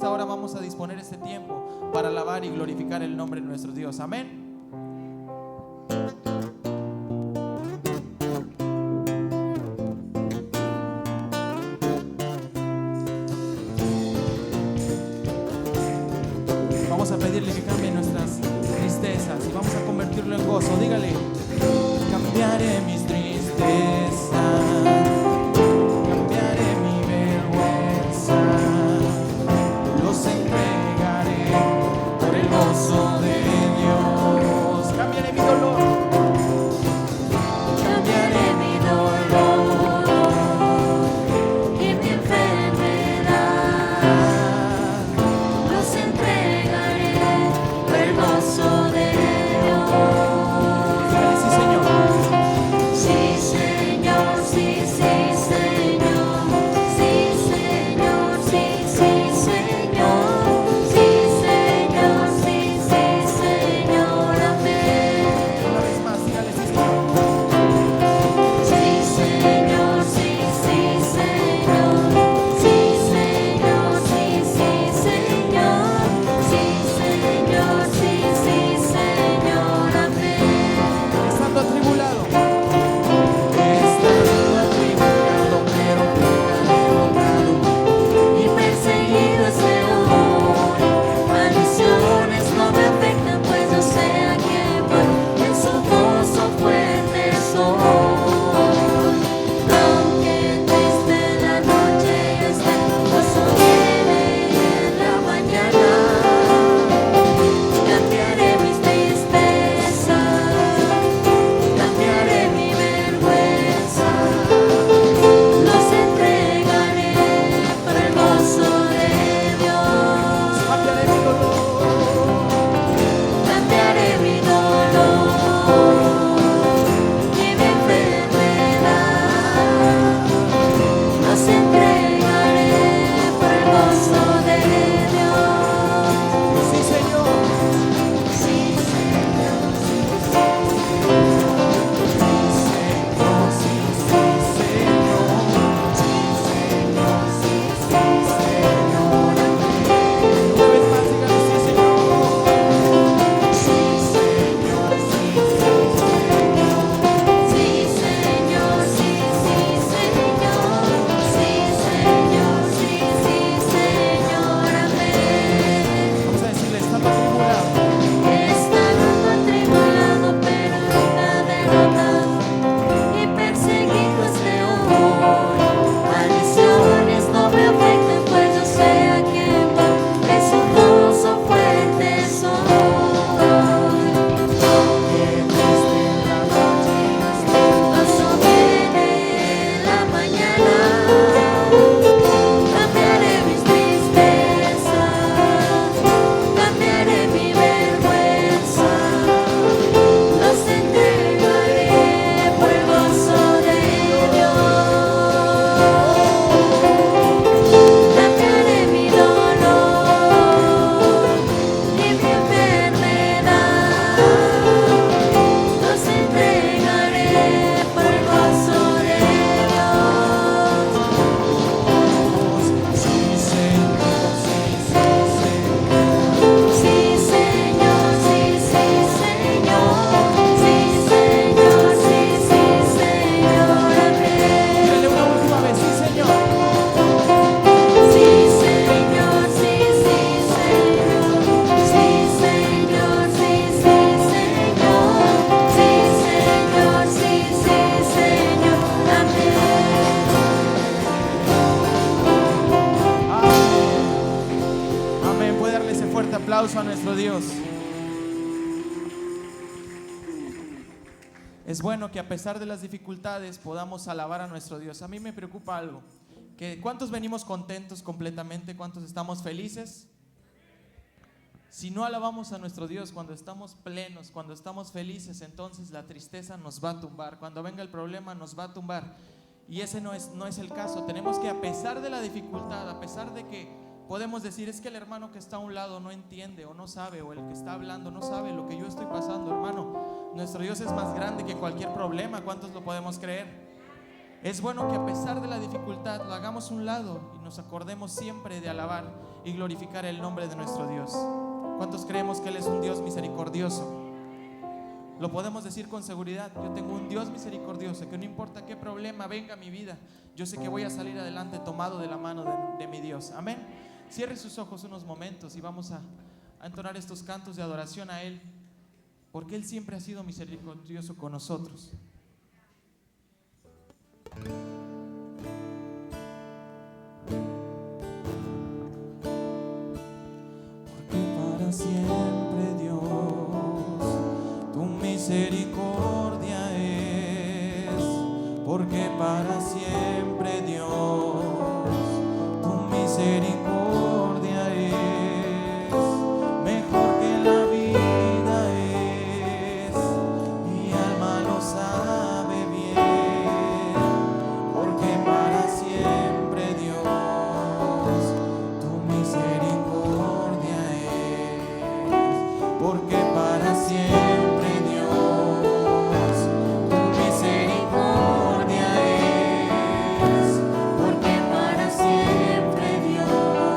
esta hora vamos a disponer este tiempo para alabar y glorificar el nombre de nuestro Dios. Amén. Vamos a pedirle que cambie nuestras tristezas y vamos a convertirlo en gozo. Dígale: cambiaré mis tristezas, cambiaré mi vergüenza, los entregaré por el gozo de Dios. Cambiaré mi dolor, cambiaré mi dolor y mi enfermedad, los entregaré por el gozo de Dios. Sí, Señor. Sí, Señor, sí, sí, Señor. Sí, Señor, sí, sí, Señor. Sí, Señor, sí, sí, Señor. Amén. Una vez más, dígale: sí, Señor. Sí, Señor, sí, sí, Señor. Sí, Señor, sí, sí, Señor. Sí, Señor, sí, sí, Señor. Amén. Estando atribulado, pero derrotado y perseguido estoy hoy. Maldiciones no me afectan, pues yo sé a quién voy. En su gozo fuerte soy. Aunque triste la noche esté, gozo viene en la mañana. Cambiaré mis tristezas, cambiaré mi vergüenza, los entregaré por el gozo de Dios. Cambiaré mi dolor, cambiaré mi dolor y mi enfermedad, los entregaré por el gozo de Dios. Sí, Señor. Sí, Señor, sí, Señor, sí, Señor, sí, Señor, amén. Una vez más, dígale: sí, Señor. Sí, Señor, sí, Señor. Sí, Señor, sí, Señor. Sí, Señor, sí, Señor, amén. Vamos a decirle: estando atribulado, pero nunca derrotado y perseguido estoy hoy. Maldiciones no me afectan, pues yo sé a quién voy. En su gozo fuerte soy. Aunque triste la noche esté, gozo viene en la mañana. Cambiaré mis tristezas, cambiaré mi vergüenza, los entregaré por el gozo de Dios. Cambiaré mi dolor y mi enfermedad, los entregaré por el gozo de Dios. Sí, Señor, sí, Señor. Sí, Señor, sí, Señor. Sí, Señor, sí, Señor. Amén. Dígale una última vez: sí, Señor. Sí, Señor, sí, Señor. Sí, Señor, sí, Señor. Sí, Señor, sí, Señor. Amén. Amén. Puede darle ese fuerte aplauso a nuestro Dios. Es bueno que a pesar de las dificultades podamos alabar a nuestro Dios. A mí me preocupa algo, que ¿cuántos venimos contentos completamente? ¿Cuántos estamos felices? Si no alabamos a nuestro Dios cuando estamos plenos, cuando estamos felices, entonces la tristeza nos va a tumbar. Cuando venga el problema nos va a tumbar. Y ese no es el caso. Tenemos que, a pesar de la dificultad, a pesar de que podemos decir: es que el hermano que está a un lado no entiende o no sabe, o el que está hablando no sabe lo que yo estoy pasando. Hermano, nuestro Dios es más grande que cualquier problema. ¿Cuántos lo podemos creer? Es bueno que a pesar de la dificultad lo hagamos a un lado y nos acordemos siempre de alabar y glorificar el nombre de nuestro Dios. ¿Cuántos creemos que Él es un Dios misericordioso? Lo podemos decir con seguridad. Yo tengo un Dios misericordioso que no importa qué problema venga a mi vida, yo sé que voy a salir adelante tomado de la mano de mi Dios. Amén. Cierre sus ojos unos momentos y vamos a entonar estos cantos de adoración a Él, porque Él siempre ha sido misericordioso con nosotros. Porque para siempre, Dios, tu misericordia es. Porque para siempre, Dios, tu misericordia es. Mejor que la vida es, mi alma lo sabe bien. Porque para siempre, Dios, tu misericordia es. Porque para siempre, Dios, tu misericordia es. Porque para siempre, Dios,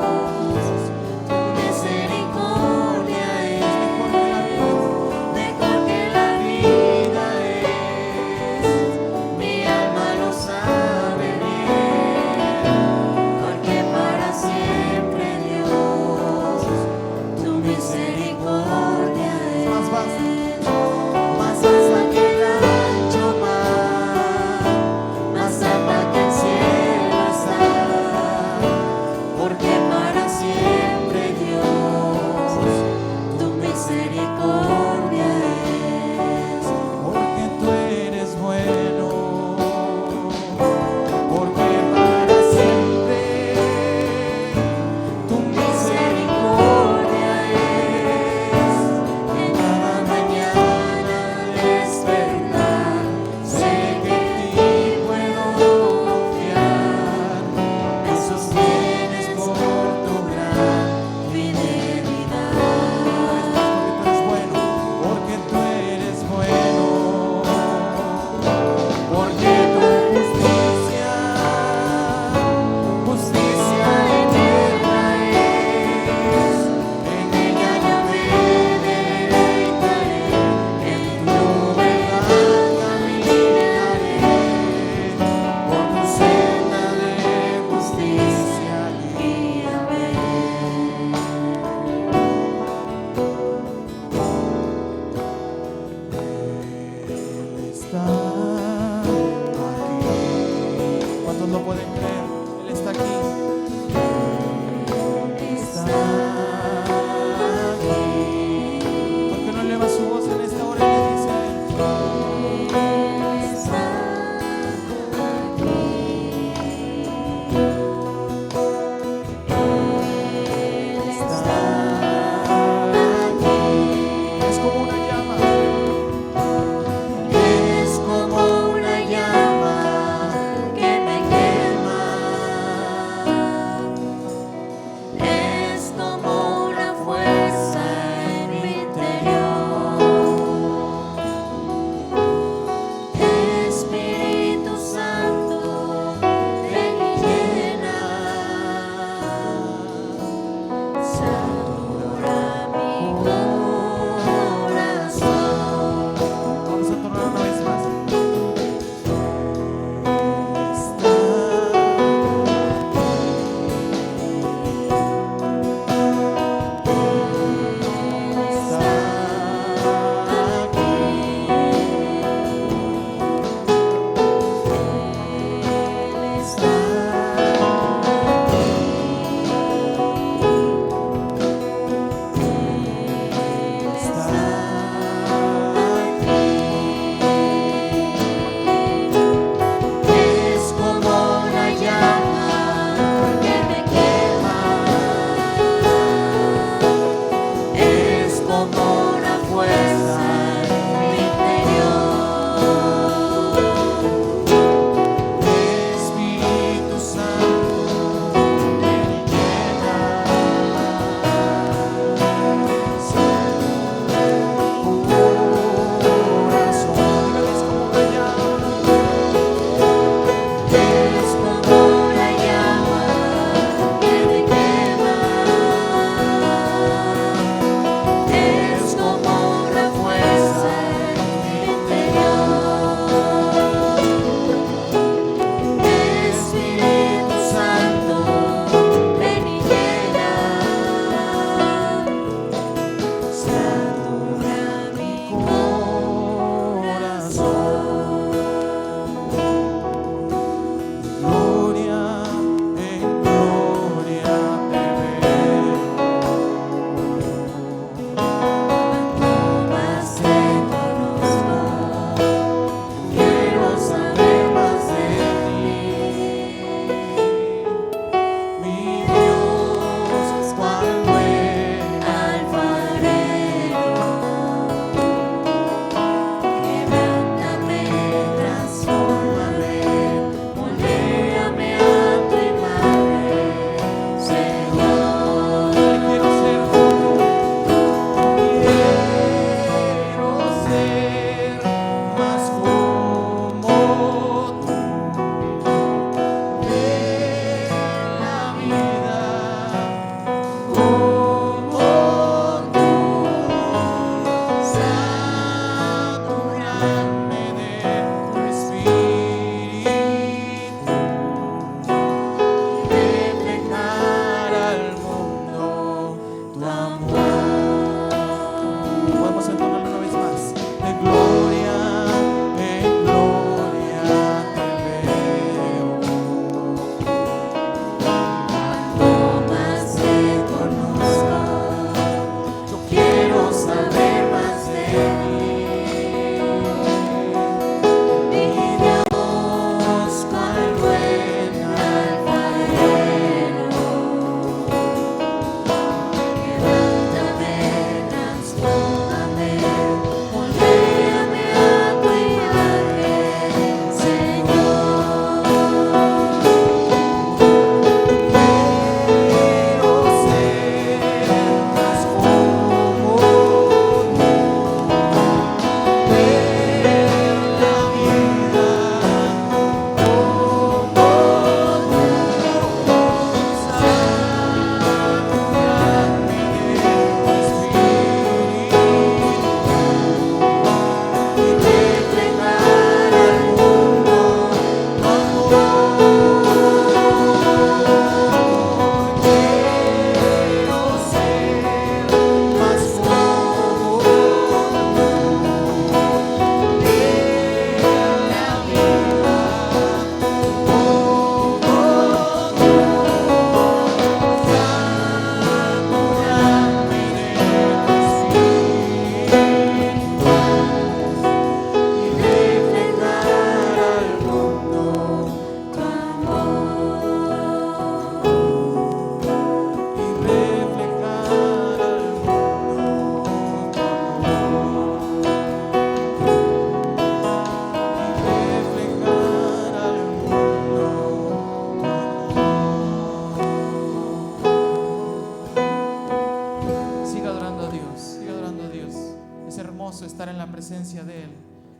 estar en la presencia de Él.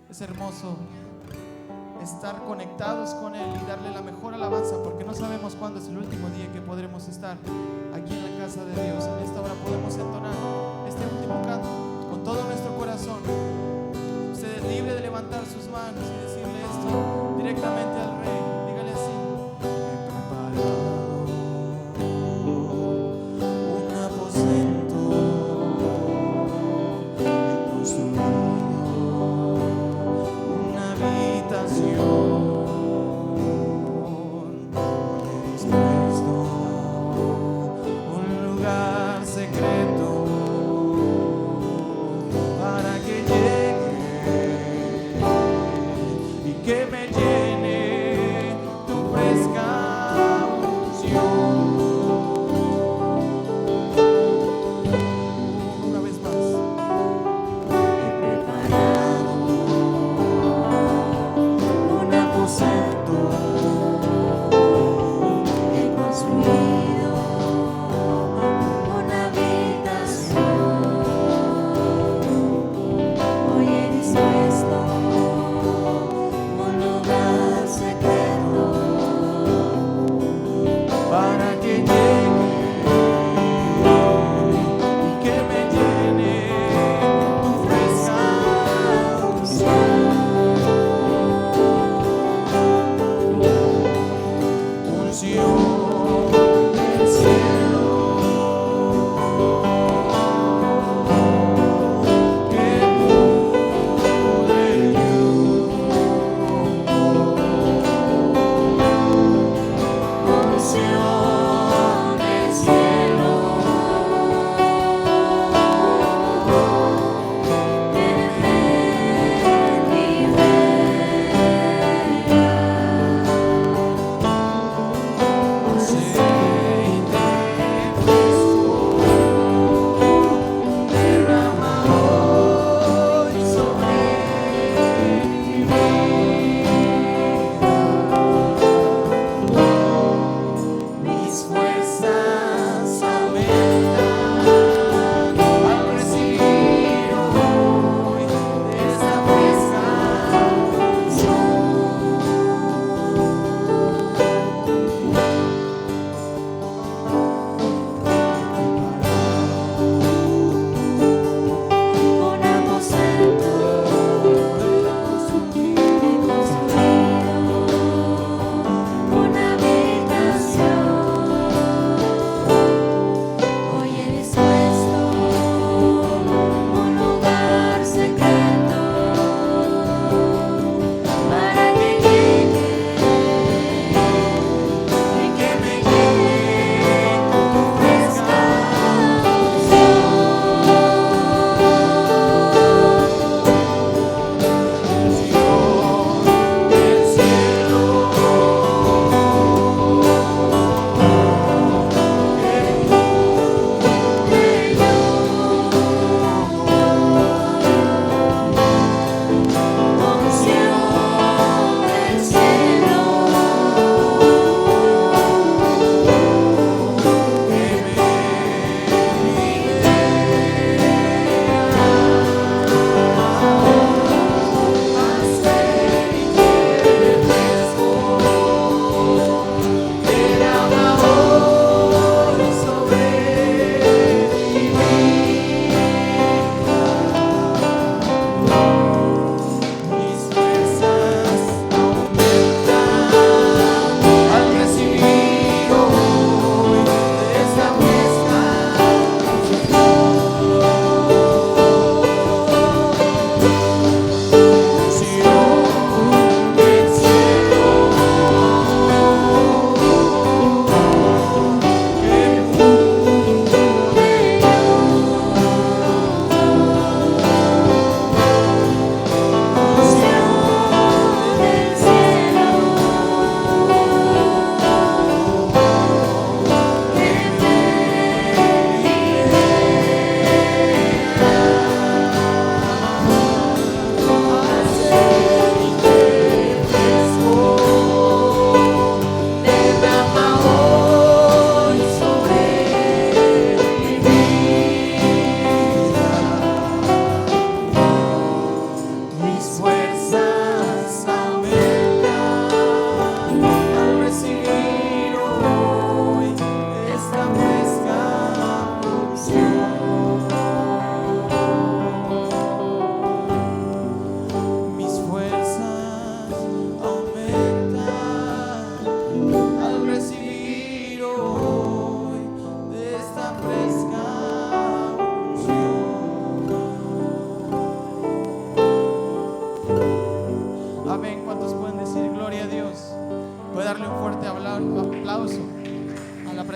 Es hermoso estar conectados con Él y darle la mejor alabanza, porque no sabemos cuándo es el último día que podremos estar aquí en la casa de Dios. En esta hora podemos entonar este último canto con todo nuestro corazón. Usted es libre de levantar sus manos y decirle esto directamente al Rey. Dígale así: he preparado un aposento, he construido una habitación, he dispuesto un lugar secreto para que llegue y que me llene.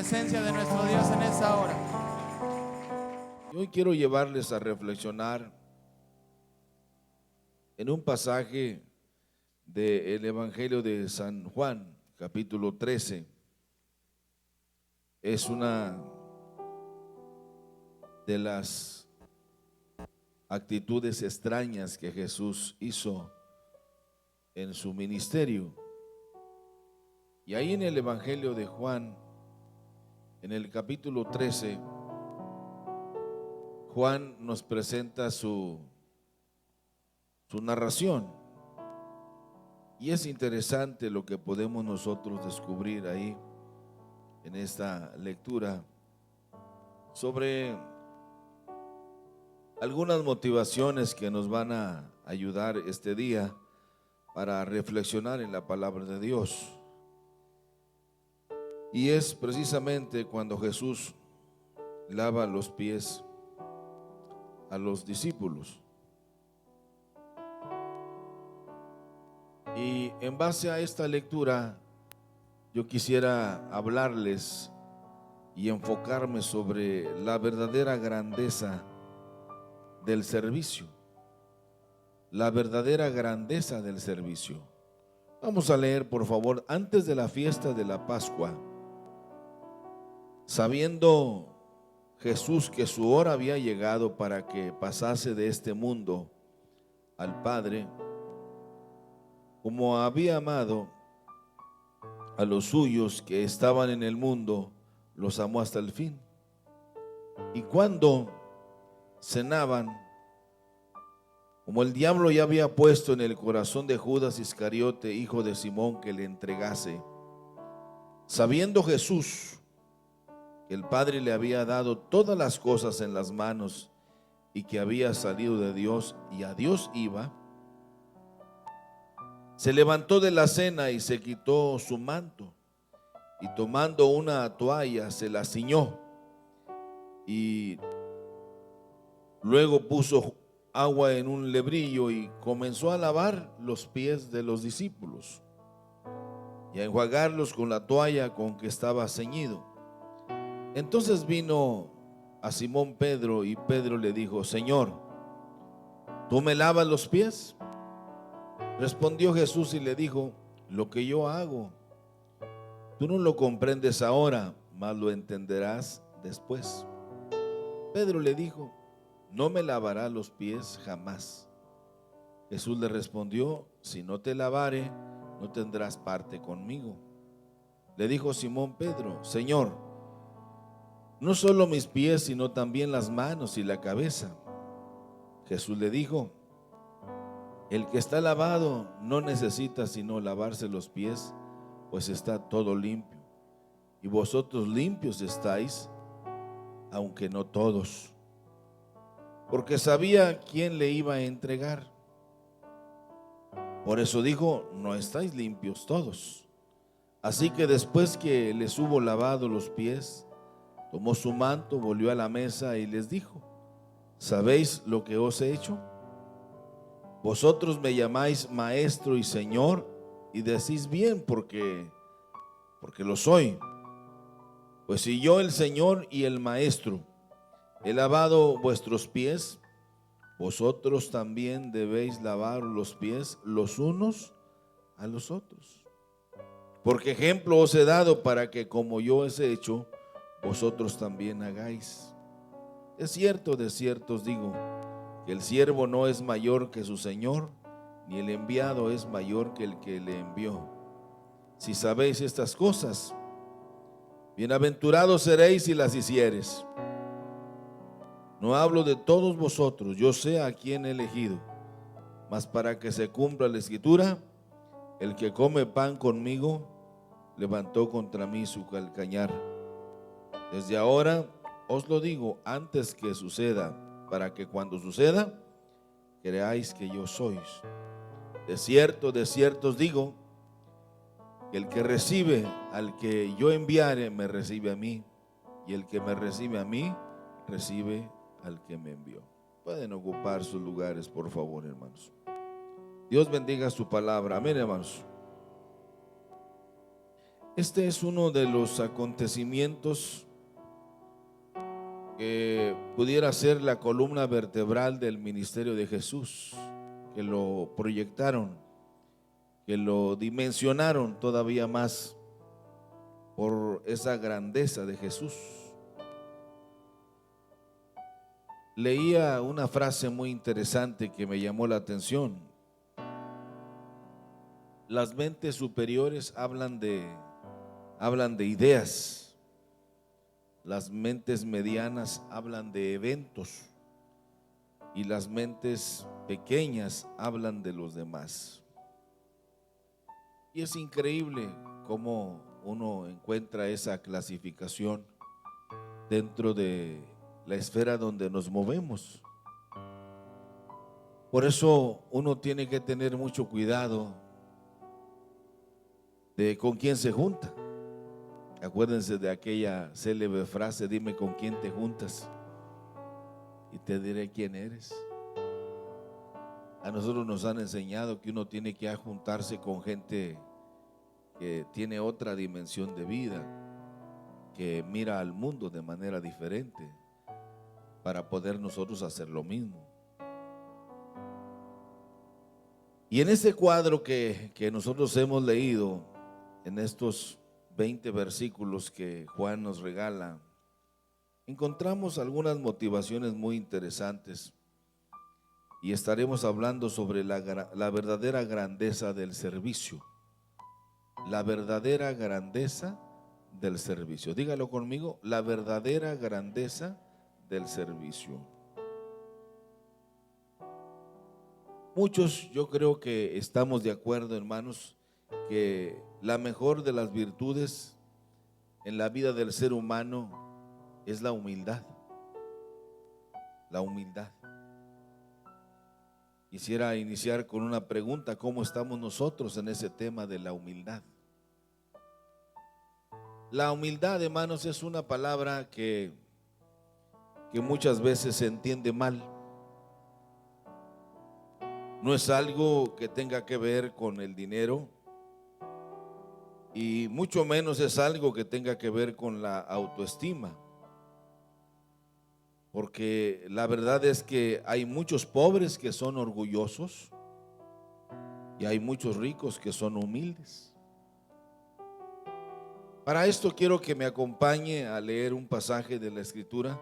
presencia de nuestro Dios en esta hora. Hoy quiero llevarles a reflexionar en un pasaje del Evangelio de San Juan, capítulo 13. Es una de las actitudes extrañas que Jesús hizo en su ministerio. Y ahí en el Evangelio de Juan, en el capítulo 13, Juan nos presenta su narración. Y es interesante lo que podemos nosotros descubrir ahí en esta lectura sobre algunas motivaciones que nos van a ayudar este día para reflexionar en la palabra de Dios. Y es precisamente cuando Jesús lava los pies a los discípulos. Y en base a esta lectura, yo quisiera hablarles y enfocarme sobre la verdadera grandeza del servicio. La verdadera grandeza del servicio. Vamos a leer, por favor, antes de la fiesta de la Pascua. Sabiendo Jesús que su hora había llegado para que pasase de este mundo al Padre, como había amado a los suyos que estaban en el mundo, los amó hasta el fin. Y cuando cenaban, como el diablo ya había puesto en el corazón de Judas Iscariote, hijo de Simón, que le entregase, sabiendo Jesús que el Padre le había dado todas las cosas en las manos y que había salido de Dios y a Dios iba, se levantó de la cena y se quitó su manto, y tomando una toalla se la ciñó, y luego puso agua en un lebrillo y comenzó a lavar los pies de los discípulos y a enjuagarlos con la toalla con que estaba ceñido. Entonces vino a Simón Pedro, y Pedro le dijo: Señor, ¿tú me lavas los pies? Respondió Jesús y le dijo: lo que yo hago, tú no lo comprendes ahora, mas lo entenderás después. Pedro le dijo: no me lavarás los pies jamás. Jesús le respondió: si no te lavare, no tendrás parte conmigo. Le dijo Simón Pedro: Señor, no solo mis pies, sino también las manos y la cabeza. Jesús le dijo: el que está lavado no necesita sino lavarse los pies, pues está todo limpio. Y vosotros limpios estáis, aunque no todos. Porque sabía quién le iba a entregar. Por eso dijo: no estáis limpios todos. Así que después que les hubo lavado los pies, tomó su manto, volvió a la mesa y les dijo: ¿sabéis lo que os he hecho? Vosotros me llamáis maestro y señor, y decís bien, porque lo soy. Pues si yo, el Señor y el maestro, he lavado vuestros pies, vosotros también debéis lavar los pies los unos a los otros. Porque ejemplo os he dado para que, como yo os he hecho, vosotros también hagáis. De cierto os digo, que el siervo no es mayor que su Señor, ni el enviado es mayor que el que le envió. Si sabéis estas cosas, bienaventurados seréis si las hiciereis. No hablo de todos vosotros, yo sé a quién he elegido, mas para que se cumpla la escritura, el que come pan conmigo levantó contra mí su calcañar. Desde ahora os lo digo antes que suceda, para que cuando suceda, creáis que yo sois. De cierto os digo, que el que recibe al que yo enviare, me recibe a mí, y el que me recibe a mí, recibe al que me envió. Pueden ocupar sus lugares, por favor, hermanos. Dios bendiga su palabra. Amén, hermanos. Este es uno de los acontecimientos que pudiera ser la columna vertebral del ministerio de Jesús, que lo proyectaron, que lo dimensionaron todavía más por esa grandeza de Jesús. Leía una frase muy interesante que me llamó la atención. Las mentes superiores hablan de ideas. Las mentes medianas hablan de eventos y las mentes pequeñas hablan de los demás. Y es increíble cómo uno encuentra esa clasificación dentro de la esfera donde nos movemos. Por eso uno tiene que tener mucho cuidado de con quién se junta. Acuérdense de aquella célebre frase: dime con quién te juntas y te diré quién eres. A nosotros nos han enseñado que uno tiene que juntarse con gente que tiene otra dimensión de vida, que mira al mundo de manera diferente, para poder nosotros hacer lo mismo. Y en ese cuadro que nosotros hemos leído, en estos 20 versículos que Juan nos regala, encontramos algunas motivaciones muy interesantes y estaremos hablando sobre la verdadera grandeza del servicio. La verdadera grandeza del servicio. Dígalo conmigo: la verdadera grandeza del servicio. Muchos, yo creo que estamos de acuerdo, hermanos, que la mejor de las virtudes en la vida del ser humano es la humildad. La humildad. Quisiera iniciar con una pregunta: ¿cómo estamos nosotros en ese tema de la humildad? La humildad, hermanos, es una palabra que muchas veces se entiende mal. No es algo que tenga que ver con el dinero y mucho menos es algo que tenga que ver con la autoestima. Porque la verdad es que hay muchos pobres que son orgullosos y hay muchos ricos que son humildes. Para esto quiero que me acompañe a leer un pasaje de la Escritura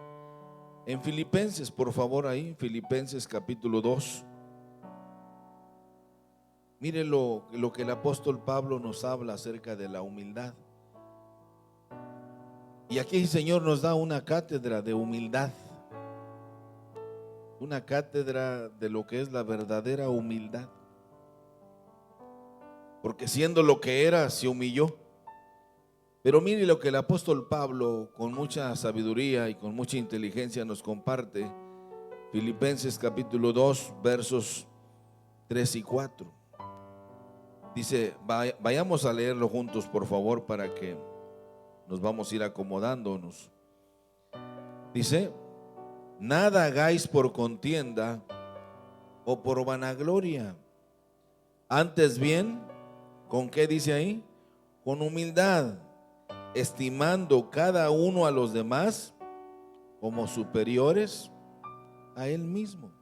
en Filipenses, por favor, ahí, Filipenses capítulo 2. Mire lo que el apóstol Pablo nos habla acerca de la humildad. Y aquí el Señor nos da una cátedra de humildad, una cátedra de lo que es la verdadera humildad. Porque siendo lo que era, se humilló. Pero mire lo que el apóstol Pablo, con mucha sabiduría y con mucha inteligencia, nos comparte. Filipenses capítulo 2, versos 3 y 4. Dice, vayamos a leerlo juntos, por favor, para que nos vamos a ir acomodándonos. Dice: nada hagáis por contienda o por vanagloria, antes bien, ¿con qué dice ahí? Con humildad, estimando cada uno a los demás como superiores a él mismo,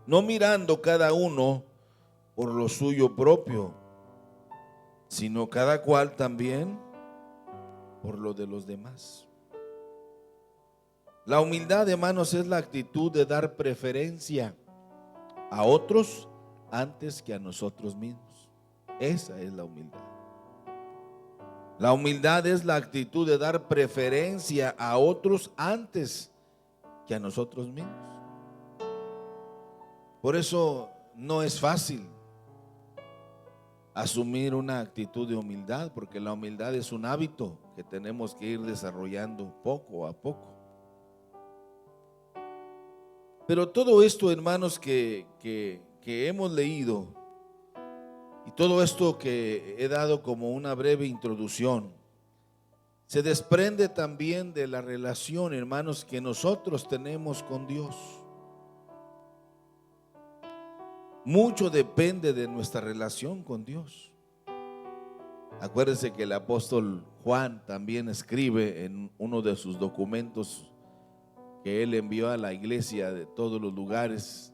no mirando cada uno por lo suyo propio, sino cada cual también por lo de los demás. La humildad, hermanos, es la actitud de dar preferencia a otros antes que a nosotros mismos. Esa es la humildad. La humildad es la actitud de dar preferencia a otros antes que a nosotros mismos. Por eso no es fácil asumir una actitud de humildad, porque la humildad es un hábito que tenemos que ir desarrollando poco a poco. Pero todo esto, hermanos, que hemos leído, y todo esto que he dado como una breve introducción, se desprende también de la relación, hermanos, que nosotros tenemos con Dios. Mucho depende de nuestra relación con Dios. Acuérdense que el apóstol Juan también escribe en uno de sus documentos que él envió a la iglesia de todos los lugares: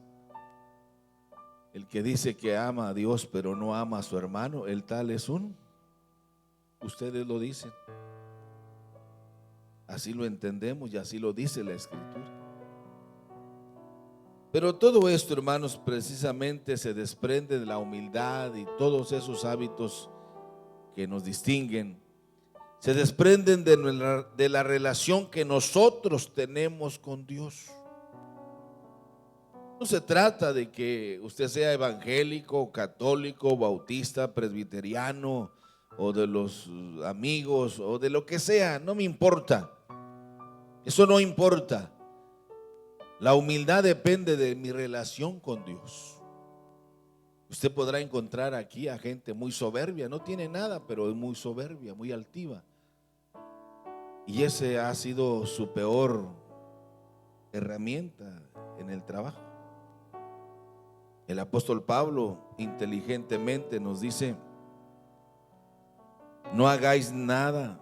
el que dice que ama a Dios pero no ama a su hermano, el tal es ustedes lo dicen. Así lo entendemos y así lo dice la Escritura. Pero todo esto, hermanos, precisamente se desprende de la humildad, y todos esos hábitos que nos distinguen se desprenden de la relación que nosotros tenemos con Dios. No se trata de que usted sea evangélico, católico, bautista, presbiteriano, o de los amigos, o de lo que sea, no me importa. Eso no importa. La humildad depende de mi relación con Dios. Usted podrá encontrar aquí a gente muy soberbia, no tiene nada, pero es muy soberbia, muy altiva. Y ese ha sido su peor herramienta en el trabajo. El apóstol Pablo inteligentemente nos dice: no hagáis nada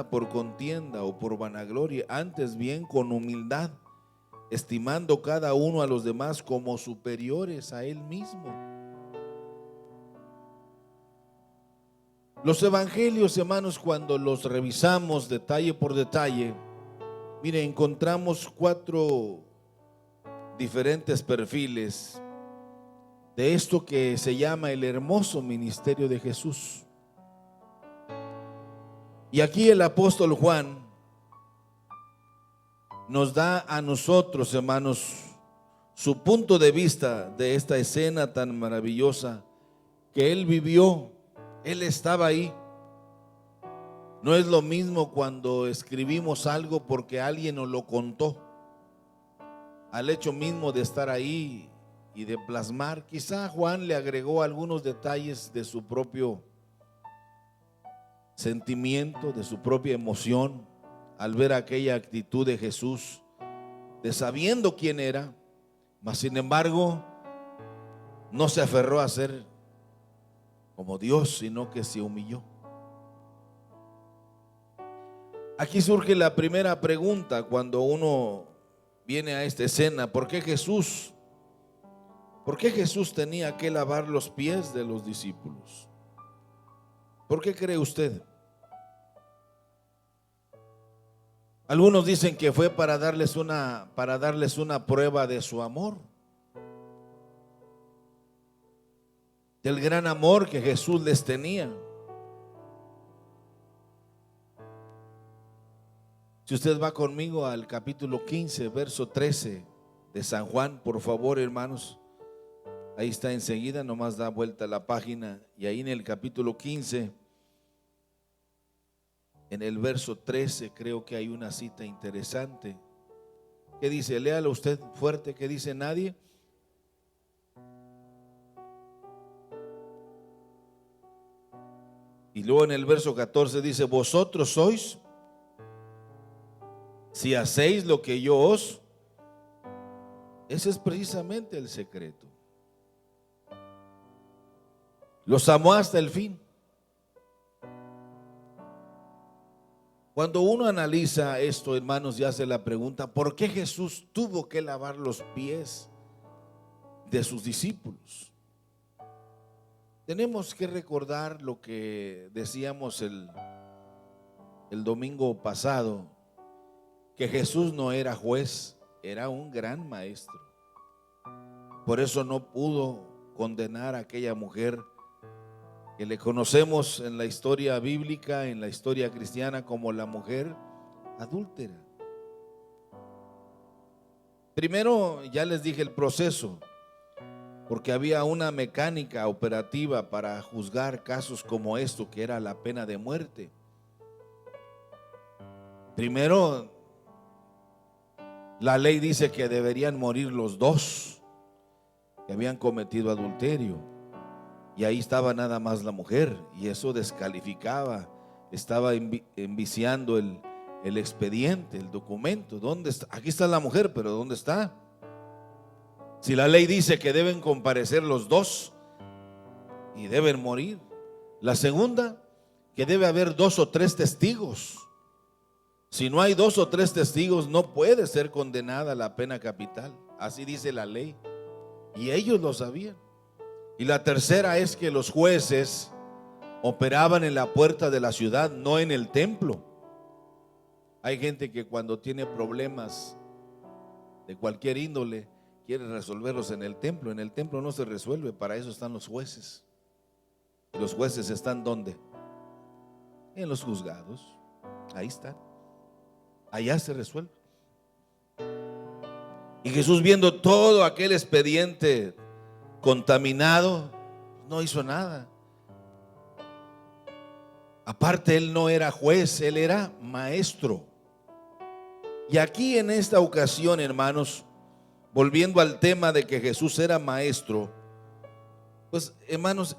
por contienda o por vanagloria, antes bien con humildad, estimando cada uno a los demás como superiores a él mismo. Los evangelios, hermanos, cuando los revisamos detalle por detalle, mire, encontramos 4 diferentes perfiles de esto que se llama el hermoso ministerio de Jesús. Y aquí el apóstol Juan nos da a nosotros, hermanos, su punto de vista de esta escena tan maravillosa que él vivió. Él estaba ahí. No es lo mismo cuando escribimos algo porque alguien nos lo contó, al hecho mismo de estar ahí y de plasmar. Quizá Juan le agregó algunos detalles de su propio sentimiento, de su propia emoción, al ver aquella actitud de Jesús, de sabiendo quién era, mas sin embargo no se aferró a ser como Dios, sino que se humilló. Aquí surge la primera pregunta cuando uno viene a esta escena: ¿por qué Jesús tenía que lavar los pies de los discípulos? ¿Por qué cree usted? Algunos dicen que fue para darles una prueba de su amor, del gran amor que Jesús les tenía. Si usted va conmigo al capítulo 15, verso 13 de San Juan, por favor, hermanos, ahí está enseguida, nomás da vuelta a la página, y ahí en el capítulo 15, en el verso 13, creo que hay una cita interesante. ¿Qué dice? Léalo usted fuerte. ¿Qué dice? Nadie. Y luego en el verso 14 dice: vosotros sois, si hacéis lo que yo os. Ese es precisamente el secreto. Los amó hasta el fin. Cuando uno analiza esto, hermanos, y hace la pregunta: ¿por qué Jesús tuvo que lavar los pies de sus discípulos? Tenemos que recordar lo que decíamos el domingo pasado, que Jesús no era juez, era un gran maestro. Por eso no pudo condenar a aquella mujer que le conocemos en la historia bíblica, en la historia cristiana, como la mujer adúltera. Primero, ya les dije el proceso, porque había una mecánica operativa para juzgar casos como esto, que era la pena de muerte. Primero, la ley dice que deberían morir los dos que habían cometido adulterio, y ahí estaba nada más la mujer, y eso descalificaba, estaba enviciando el expediente, el documento. ¿Dónde está? Aquí está la mujer, pero ¿dónde está? Si la ley dice que deben comparecer los dos y deben morir, La segunda, que debe haber 2 o 3 testigos. Si no hay 2 o 3 testigos, no puede ser condenada la pena capital. Así dice la ley. Y ellos lo sabían. Y la tercera es que los jueces operaban en la puerta de la ciudad, no en el templo. Hay gente que cuando tiene problemas de cualquier índole quiere resolverlos en el templo. En el templo no se resuelve, para eso están los jueces. ¿Y los jueces están dónde? En los juzgados. Ahí están. Allá se resuelve. Y Jesús, viendo todo aquel expediente contaminado, no hizo nada. Aparte, él no era juez, él era maestro. Y aquí en esta ocasión, hermanos, volviendo al tema de que Jesús era maestro, pues hermanos,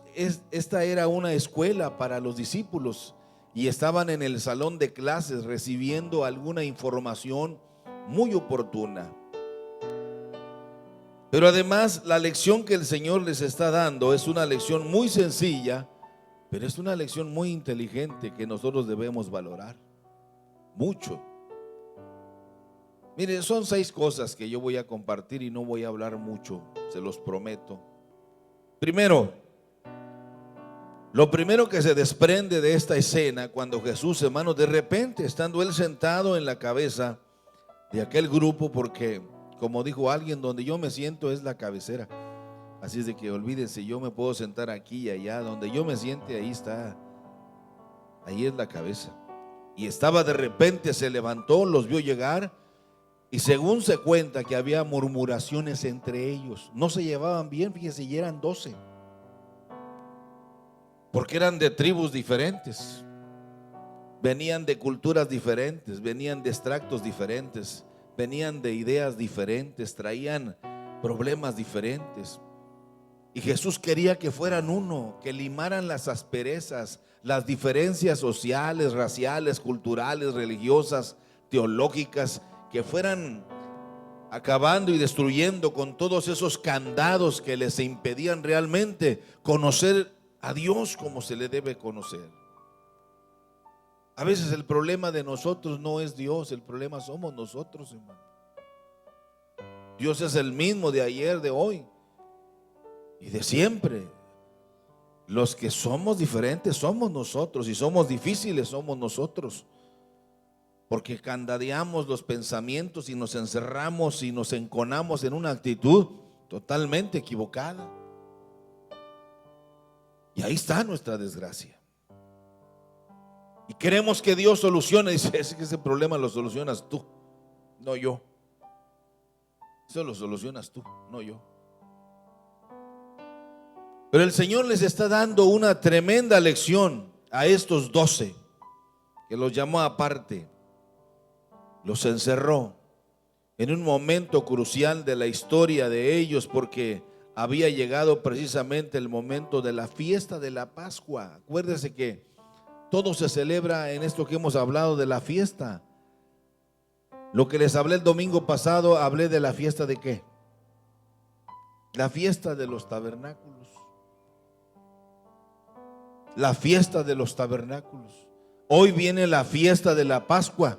esta era una escuela para los discípulos y estaban en el salón de clases recibiendo alguna información muy oportuna. Pero además la lección que el Señor les está dando es una lección muy sencilla, pero es una lección muy inteligente que nosotros debemos valorar mucho. Mire, son 6 cosas que yo voy a compartir y no voy a hablar mucho, se los prometo. Primero, lo primero que se desprende de esta escena, cuando Jesús, hermanos, de repente, estando él sentado en la cabeza de aquel grupo, porque como dijo alguien, donde yo me siento es la cabecera. Así es de que olvídense, yo me puedo sentar aquí y allá, donde yo me siente, ahí está, ahí es la cabeza. Y estaba de repente, se levantó, los vio llegar, y según se cuenta que había murmuraciones entre ellos. No se llevaban bien, fíjese, y eran 12. Porque eran de tribus diferentes, venían de culturas diferentes, venían de extractos diferentes, venían de ideas diferentes, traían problemas diferentes. Y Jesús quería que fueran uno, que limaran las asperezas, las diferencias sociales, raciales, culturales, religiosas, teológicas, que fueran acabando y destruyendo con todos esos candados que les impedían realmente conocer a Dios como se le debe conocer. A veces el problema de nosotros no es Dios, el problema somos nosotros, hermano. Dios es el mismo de ayer, de hoy y de siempre. Los que somos diferentes somos nosotros, y somos difíciles somos nosotros, porque candadeamos los pensamientos y nos encerramos y nos enconamos en una actitud totalmente equivocada. Y ahí está nuestra desgracia. Y queremos que Dios solucione. Dice, es que ese problema lo solucionas tú, no yo. Eso lo solucionas tú, no yo. Pero el Señor les está dando una tremenda lección a estos 12, que los llamó aparte, los encerró en un momento crucial de la historia de ellos, porque había llegado precisamente el momento de la fiesta de la Pascua. Acuérdese que todo se celebra en esto que hemos hablado de la fiesta. Lo que les hablé el domingo pasado, hablé de la fiesta de ¿qué? La fiesta de los tabernáculos. La fiesta de los tabernáculos. Hoy viene la fiesta de la Pascua.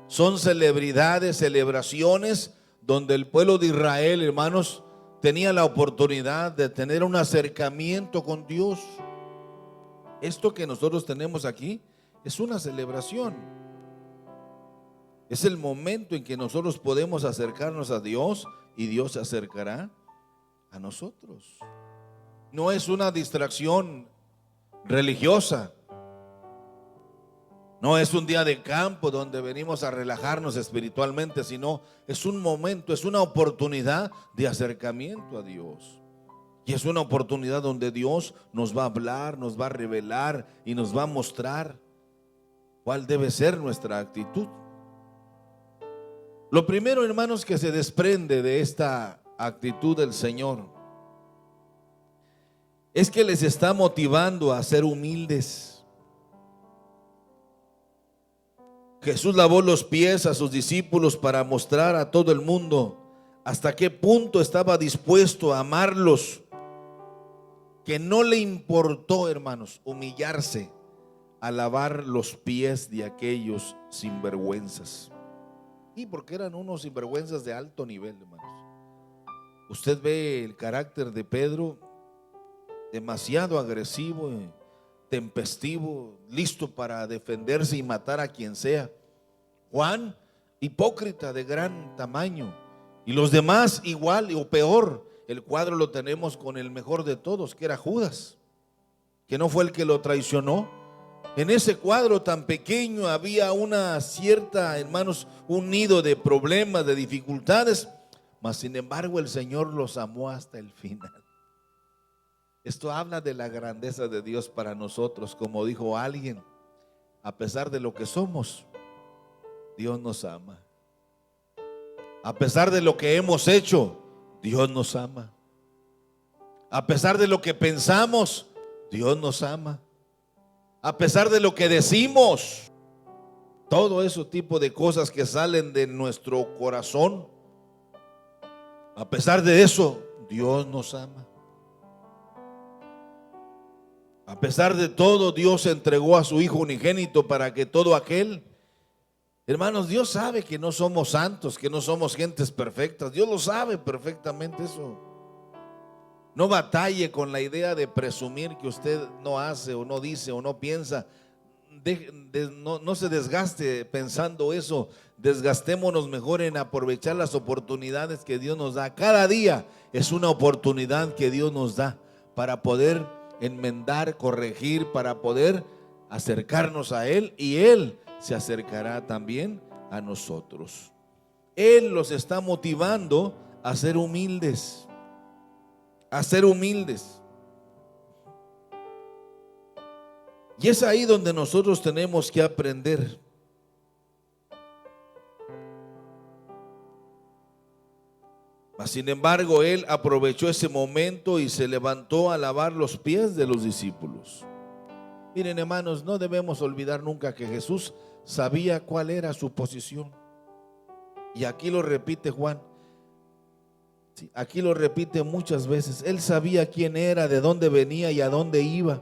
Son celebridades, celebraciones donde el pueblo de Israel, hermanos, tenía la oportunidad de tener un acercamiento con Dios. Esto que nosotros tenemos aquí es una celebración. Es el momento en que nosotros podemos acercarnos a Dios y Dios se acercará a nosotros. No es una distracción religiosa. No es un día de campo donde venimos a relajarnos espiritualmente, sino es un momento, es una oportunidad de acercamiento a Dios. Y es una oportunidad donde Dios nos va a hablar, nos va a revelar y nos va a mostrar cuál debe ser nuestra actitud. Lo primero, hermanos, que se desprende de esta actitud del Señor es que les está motivando a ser humildes. Jesús lavó los pies a sus discípulos para mostrar a todo el mundo hasta qué punto estaba dispuesto a amarlos. que no le importó, hermanos, humillarse a lavar los pies de aquellos sinvergüenzas. Y porque eran unos sinvergüenzas de alto nivel, hermanos. Usted ve el carácter de Pedro, demasiado agresivo, tempestivo, listo para defenderse y matar a quien sea. Juan, hipócrita de gran tamaño. Y los demás igual o peor. El cuadro lo tenemos con el mejor de todos, que era Judas, que no fue el que lo traicionó. En ese cuadro tan pequeño había una cierta, hermanos, un nido de problemas, de dificultades, mas sin embargo el Señor los amó hasta el final. Esto habla de la grandeza de Dios para nosotros. Como dijo alguien, a pesar de lo que somos, Dios nos ama. A pesar de lo que hemos hecho, Dios nos ama. A pesar de lo que pensamos, Dios nos ama. A pesar de lo que decimos, todo ese tipo de cosas que salen de nuestro corazón, a pesar de eso, Dios nos ama. A pesar de todo, Dios entregó a su Hijo unigénito para que todo aquel, hermanos, Dios sabe que no somos santos, que no somos gentes perfectas. Dios lo sabe perfectamente eso. No batalle con la idea de presumir que usted no hace o no dice o no piensa. No se desgaste pensando eso. Desgastémonos mejor en aprovechar las oportunidades que Dios nos da. Cada día es una oportunidad que Dios nos da para poder enmendar, corregir, para poder acercarnos a Él, y Él se acercará también a nosotros. Él los está motivando a ser humildes, a ser humildes. Y es ahí donde nosotros tenemos que aprender. Mas sin embargo, él aprovechó ese momento y se levantó a lavar los pies de los discípulos. Miren, hermanos, no debemos olvidar nunca que Jesús sabía cuál era su posición. Y aquí lo repite Juan. Sí, aquí lo repite muchas veces. Él sabía quién era, de dónde venía y a dónde iba.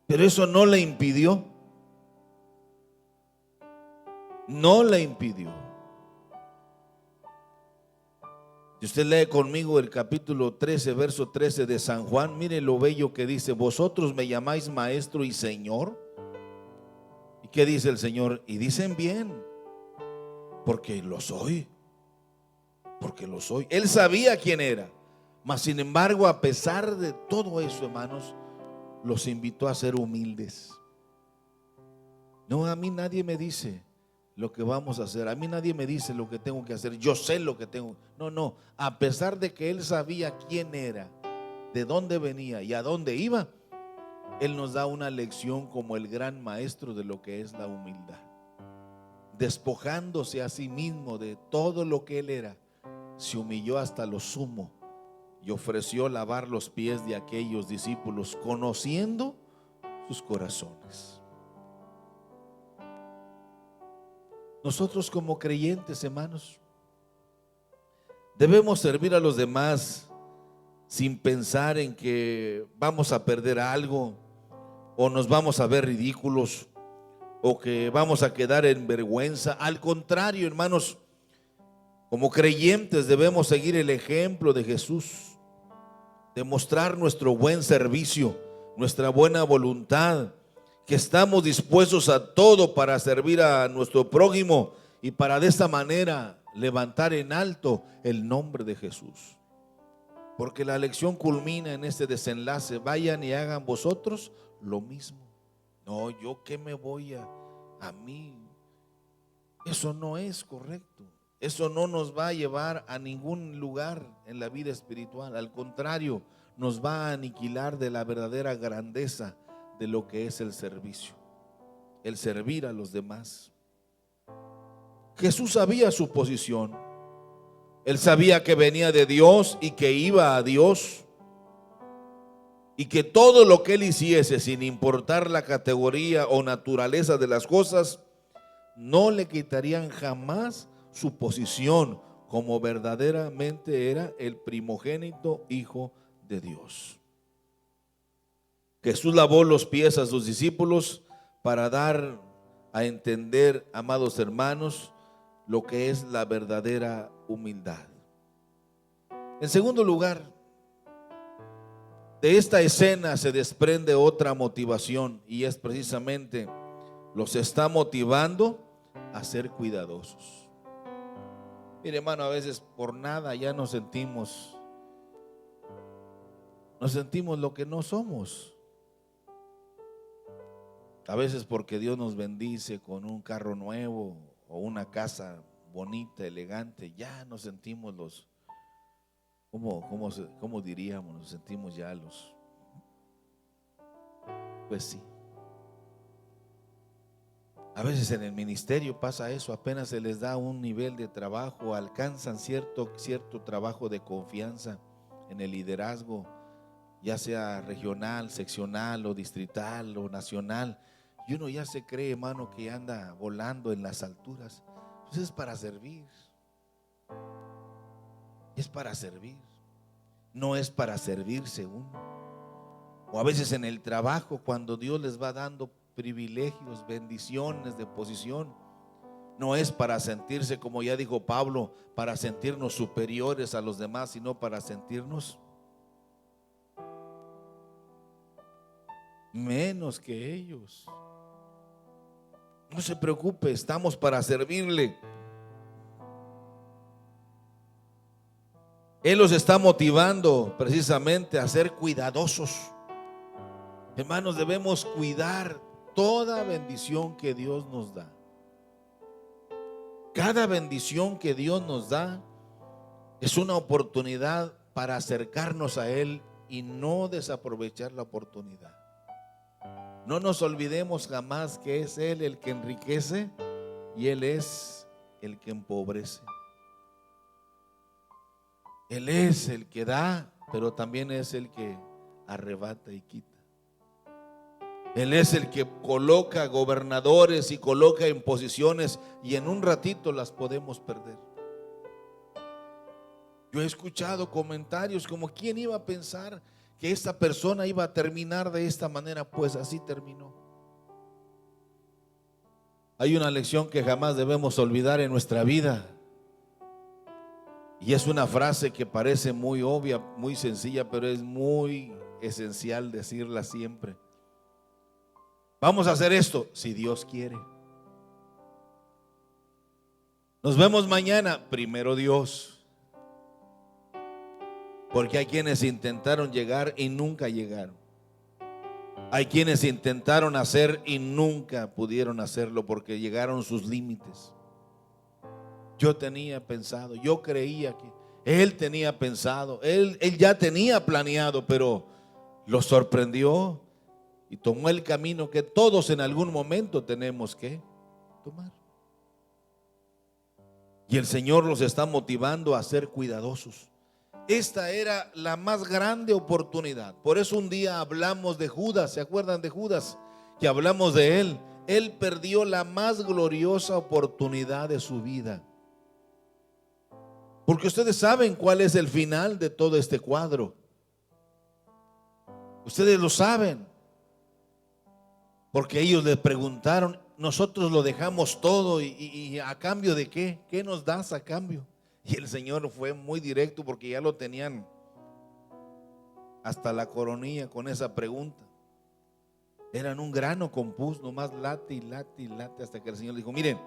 Pero eso no le impidió. No le impidió. Si usted lee conmigo el capítulo 13, verso 13 de San Juan, mire lo bello que dice: vosotros me llamáis maestro y Señor. ¿Y qué dice el Señor? Y dicen bien, porque lo soy. Porque lo soy. Él sabía quién era, mas sin embargo, a pesar de todo eso, hermanos, los invitó a ser humildes. No, a mí nadie me dice lo que vamos a hacer. A mí nadie me dice lo que tengo que hacer. Yo sé lo que tengo. No, a pesar de que él sabía quién era, de dónde venía y a dónde iba, él nos da una lección como el gran maestro de lo que es la humildad. Despojándose a sí mismo de todo lo que él era, se humilló hasta lo sumo y ofreció lavar los pies de aquellos discípulos, conociendo sus corazones. Nosotros como creyentes, hermanos, debemos servir a los demás sin pensar en que vamos a perder algo, o nos vamos a ver ridículos, o que vamos a quedar en vergüenza. Al contrario, hermanos, como creyentes debemos seguir el ejemplo de Jesús, demostrar nuestro buen servicio, nuestra buena voluntad, que estamos dispuestos a todo para servir a nuestro prójimo y para de esta manera levantar en alto el nombre de Jesús. Porque la lección culmina en este desenlace: vayan y hagan vosotros lo mismo. No, yo qué me voy a mí. Eso no es correcto. Eso no nos va a llevar a ningún lugar en la vida espiritual. Al contrario, nos va a aniquilar de la verdadera grandeza de lo que es el servicio, el servir a los demás. Jesús sabía su posición. Él sabía que venía de Dios y que iba a Dios, y que todo lo que él hiciese, sin importar la categoría o naturaleza de las cosas, no le quitarían jamás su posición como verdaderamente era el primogénito Hijo de Dios. Jesús lavó los pies a sus discípulos para dar a entender, amados hermanos, lo que es la verdadera humildad. En segundo lugar, de esta escena se desprende otra motivación, y es precisamente, los está motivando a ser cuidadosos. Mire, hermano, a veces por nada ya nos sentimos lo que no somos. A veces porque Dios nos bendice con un carro nuevo o una casa bonita, elegante, ya nos sentimos los, ¿cómo diríamos? Nos sentimos ya los, pues sí. A veces en el ministerio pasa eso, apenas se les da un nivel de trabajo, alcanzan cierto trabajo de confianza en el liderazgo, ya sea regional, seccional o distrital o nacional, y uno ya se cree, hermano, que anda volando en las alturas. Pues es para servir, es para servir, no es para servirse uno. O a veces en el trabajo, cuando Dios les va dando privilegios, bendiciones de posición, no es para sentirse, como ya dijo Pablo, para sentirnos superiores a los demás, sino para sentirnos menos que ellos. No se preocupe, estamos para servirle. Él los está motivando precisamente a ser cuidadosos. Hermanos, debemos cuidar toda bendición que Dios nos da. Cada bendición que Dios nos da es una oportunidad para acercarnos a Él y no desaprovechar la oportunidad. No nos olvidemos jamás que es Él el que enriquece y Él es el que empobrece. Él es el que da, pero también es el que arrebata y quita. Él es el que coloca gobernadores y coloca en posiciones, y en un ratito las podemos perder. Yo he escuchado comentarios como: ¿quién iba a pensar que esta persona iba a terminar de esta manera? Pues así terminó. Hay una lección que jamás debemos olvidar en nuestra vida, y es una frase que parece muy obvia, muy sencilla, pero es muy esencial decirla siempre. Vamos a hacer esto si Dios quiere. Nos vemos mañana, primero Dios. Porque hay quienes intentaron llegar y nunca llegaron. Hay quienes intentaron hacer y nunca pudieron hacerlo porque llegaron sus límites. Yo tenía pensado, yo creía que él tenía pensado, él ya tenía planeado, pero lo sorprendió y tomó el camino que todos en algún momento tenemos que tomar. Y el Señor los está motivando a ser cuidadosos. Esta era la más grande oportunidad. Por eso un día hablamos de Judas. ¿Se acuerdan de Judas? Que hablamos de él. Él perdió la más gloriosa oportunidad de su vida. Porque ustedes saben cuál es el final de todo este cuadro. Ustedes lo saben. Porque ellos le preguntaron: nosotros lo dejamos todo y ¿a cambio de qué? ¿Qué nos das a cambio? Y el Señor fue muy directo porque ya lo tenían hasta la coronilla con esa pregunta. Eran un grano con pus, nomás late y late y late, hasta que el Señor dijo: miren,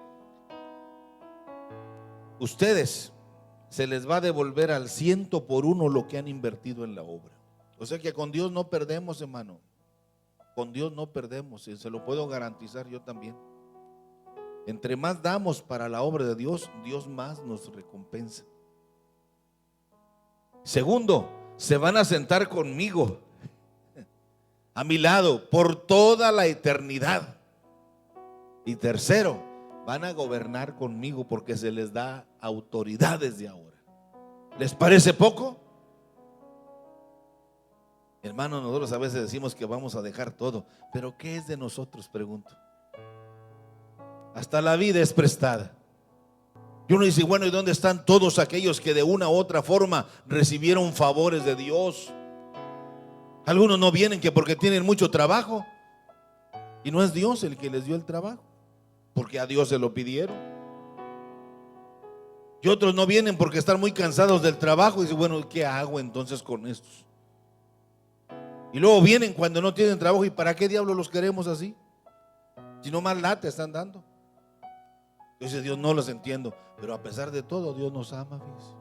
ustedes se les va a devolver al 100% lo que han invertido en la obra. O sea que con Dios no perdemos, hermano. Con Dios no perdemos, y se lo puedo garantizar yo también. Entre más damos para la obra de Dios, Dios más nos recompensa. Segundo, se van a sentar conmigo a mi lado por toda la eternidad. Y tercero, van a gobernar conmigo porque se les da autoridad desde ahora. ¿Les parece poco? Hermanos, nosotros a veces decimos que vamos a dejar todo, pero ¿qué es de nosotros? Pregunto. Hasta la vida es prestada. Y uno dice, bueno, ¿y dónde están todos aquellos que de una u otra forma recibieron favores de Dios? Algunos no vienen que porque tienen mucho trabajo, y no es Dios el que les dio el trabajo, porque a Dios se lo pidieron. Y otros no vienen porque están muy cansados del trabajo y dicen, bueno, ¿qué hago entonces con estos? Y luego vienen cuando no tienen trabajo. ¿Y para qué diablos los queremos así? Si no más lata están dando. Entonces Dios, no los entiendo, pero a pesar de todo Dios nos ama, fíjense.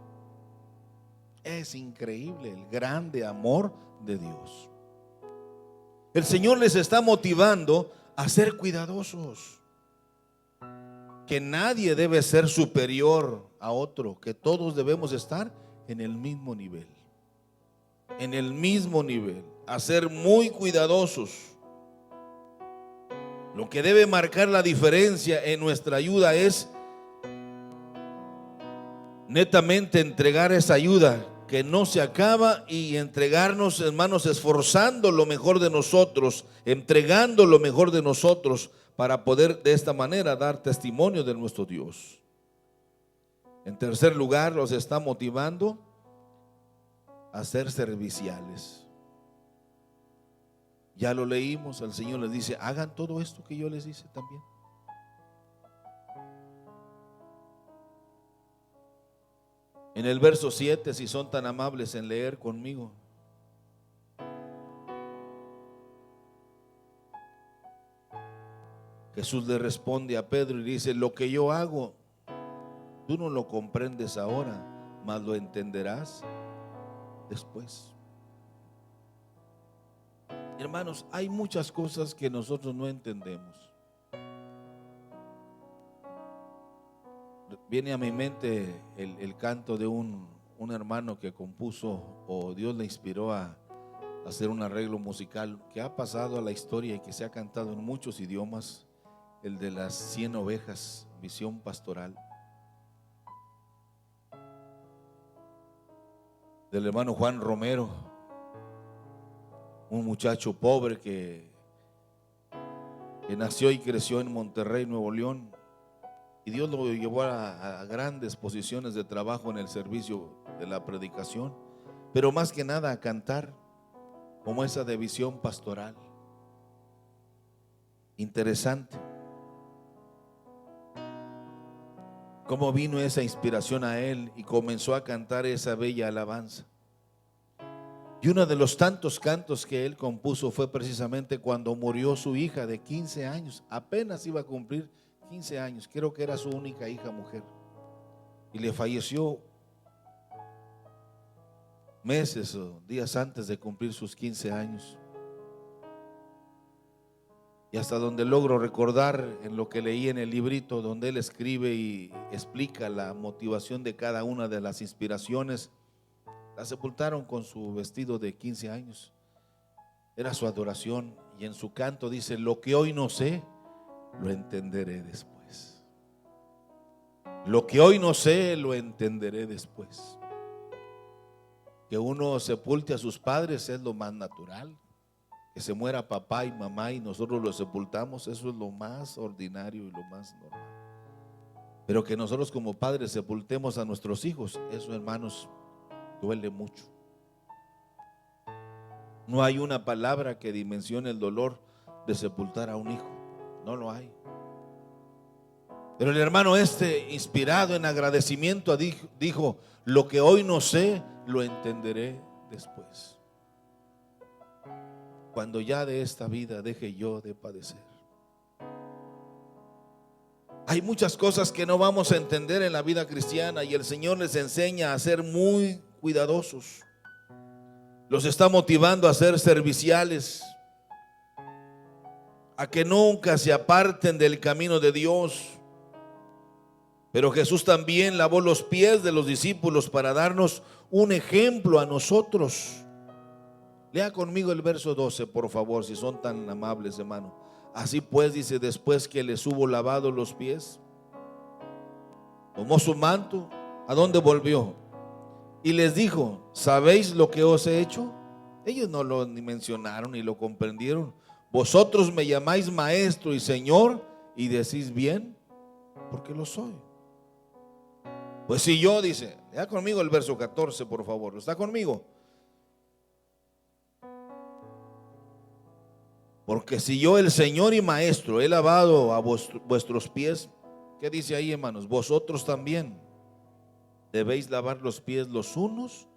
Es increíble el grande amor de Dios. El Señor les está motivando a ser cuidadosos, que nadie debe ser superior a otro, que todos debemos estar en el mismo nivel, en el mismo nivel, a ser muy cuidadosos. Lo que debe marcar la diferencia en nuestra ayuda es netamente entregar esa ayuda que no se acaba y entregarnos, hermanos, esforzando lo mejor de nosotros, entregando lo mejor de nosotros para poder de esta manera dar testimonio de nuestro Dios. En tercer lugar, los está motivando a ser serviciales. Ya lo leímos, el Señor les dice, hagan todo esto que yo les hice también. En el verso 7, si son tan amables en leer conmigo. Jesús le responde a Pedro y dice, lo que yo hago, tú no lo comprendes ahora, mas lo entenderás después. Hermanos, hay muchas cosas que nosotros no entendemos. Viene a mi mente el canto de un hermano que compuso, o Dios le inspiró a hacer un arreglo musical que ha pasado a la historia y que se ha cantado en muchos idiomas, el de las 100 ovejas, visión pastoral, del hermano Juan Romero, un muchacho pobre que nació y creció en Monterrey, Nuevo León, y Dios lo llevó a grandes posiciones de trabajo en el servicio de la predicación, pero más que nada a cantar, como esa de visión pastoral. Interesante cómo vino esa inspiración a él y comenzó a cantar esa bella alabanza. Y uno de los tantos cantos que él compuso fue precisamente cuando murió su hija de 15 años, apenas iba a cumplir 15 años, creo que era su única hija mujer, y le falleció meses o días antes de cumplir sus 15 años. Y hasta donde logro recordar, en lo que leí en el librito donde él escribe y explica la motivación de cada una de las inspiraciones, la sepultaron con su vestido de 15 años. Era su adoración, y en su canto dice, lo que hoy no sé, lo entenderé después. Lo que hoy no sé, lo entenderé después. Que uno sepulte a sus padres es lo más natural. Que se muera papá y mamá y nosotros los sepultamos, eso es lo más ordinario y lo más normal. Pero que nosotros como padres sepultemos a nuestros hijos, eso, hermanos, duele mucho. No hay una palabra que dimensione el dolor de sepultar a un hijo, no lo hay. Pero el hermano inspirado en agradecimiento, dijo, lo que hoy no sé, lo entenderé después, cuando ya de esta vida deje yo de padecer. Hay muchas cosas que no vamos a entender en la vida cristiana, y el Señor les enseña a ser muy cuidadosos. Los está motivando a ser serviciales, a que nunca se aparten del camino de Dios. Pero Jesús también lavó los pies de los discípulos para darnos un ejemplo a nosotros. Lea conmigo el verso 12, por favor, si son tan amables, hermano. Así pues, dice, después que les hubo lavado los pies, tomó su manto. ¿A dónde volvió? Y les dijo, ¿sabéis lo que os he hecho? Ellos no lo ni mencionaron ni lo comprendieron. Vosotros me llamáis maestro y señor, y decís bien, porque lo soy. Pues si yo, dice, ya conmigo el verso 14, por favor, ¿está conmigo? Porque si yo, el Señor y Maestro, he lavado a vuestros pies, ¿qué dice ahí, hermanos? Vosotros también debéis lavar los pies los unos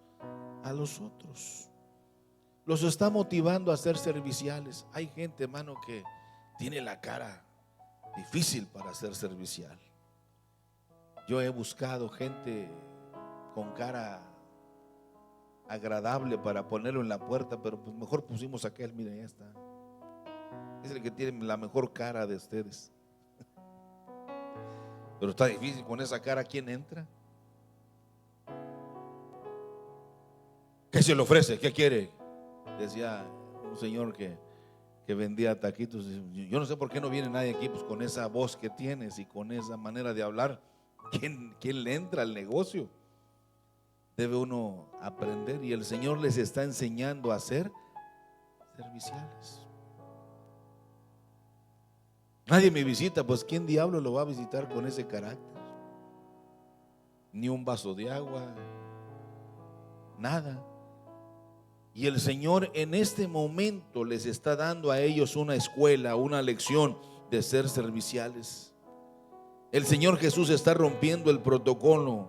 a los otros. Los está motivando a ser serviciales. Hay gente, hermano, que tiene la cara difícil para ser servicial. Yo he buscado gente con cara agradable para ponerlo en la puerta, pero pues mejor pusimos aquel, miren, ya está. Es el que tiene la mejor cara de ustedes. Pero está difícil con esa cara. ¿Quién entra? ¿Qué se le ofrece? ¿Qué quiere? Decía un señor que vendía taquitos. Yo no sé por qué no viene nadie aquí, pues con esa voz que tienes y con esa manera de hablar. ¿Quién le entra al negocio? Debe uno aprender, y el Señor les está enseñando a ser serviciales. Nadie me visita, pues ¿quién diablo lo va a visitar con ese carácter? Ni un vaso de agua, nada. Y el Señor en este momento les está dando a ellos una escuela, una lección de ser serviciales. El Señor Jesús está rompiendo el protocolo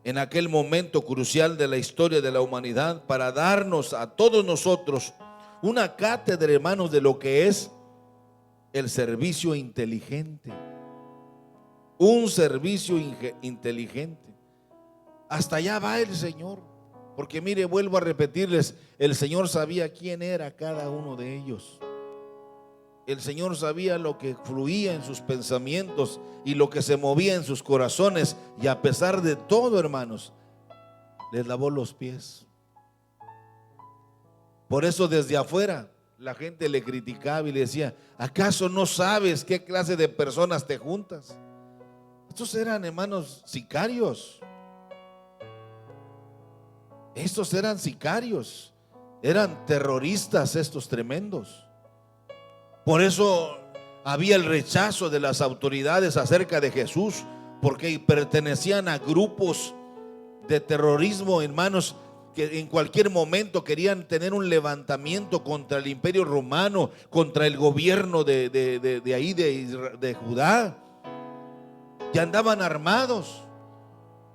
en aquel momento crucial de la historia de la humanidad para darnos a todos nosotros una cátedra, hermanos, de lo que es el servicio inteligente. Un servicio inteligente. Hasta allá va el Señor. Porque mire, vuelvo a repetirles, el Señor sabía quién era cada uno de ellos. El Señor sabía lo que fluía en sus pensamientos y lo que se movía en sus corazones. Y a pesar de todo, hermanos, les lavó los pies. Por eso desde afuera la gente le criticaba y le decía: ¿acaso no sabes qué clase de personas te juntas? Estos eran, hermanos, sicarios. Estos eran sicarios, eran terroristas estos tremendos. Por eso había el rechazo de las autoridades acerca de Jesús, porque pertenecían a grupos de terrorismo, hermanos, que en cualquier momento querían tener un levantamiento contra el imperio romano, contra el gobierno de ahí de Judá. Ya andaban armados.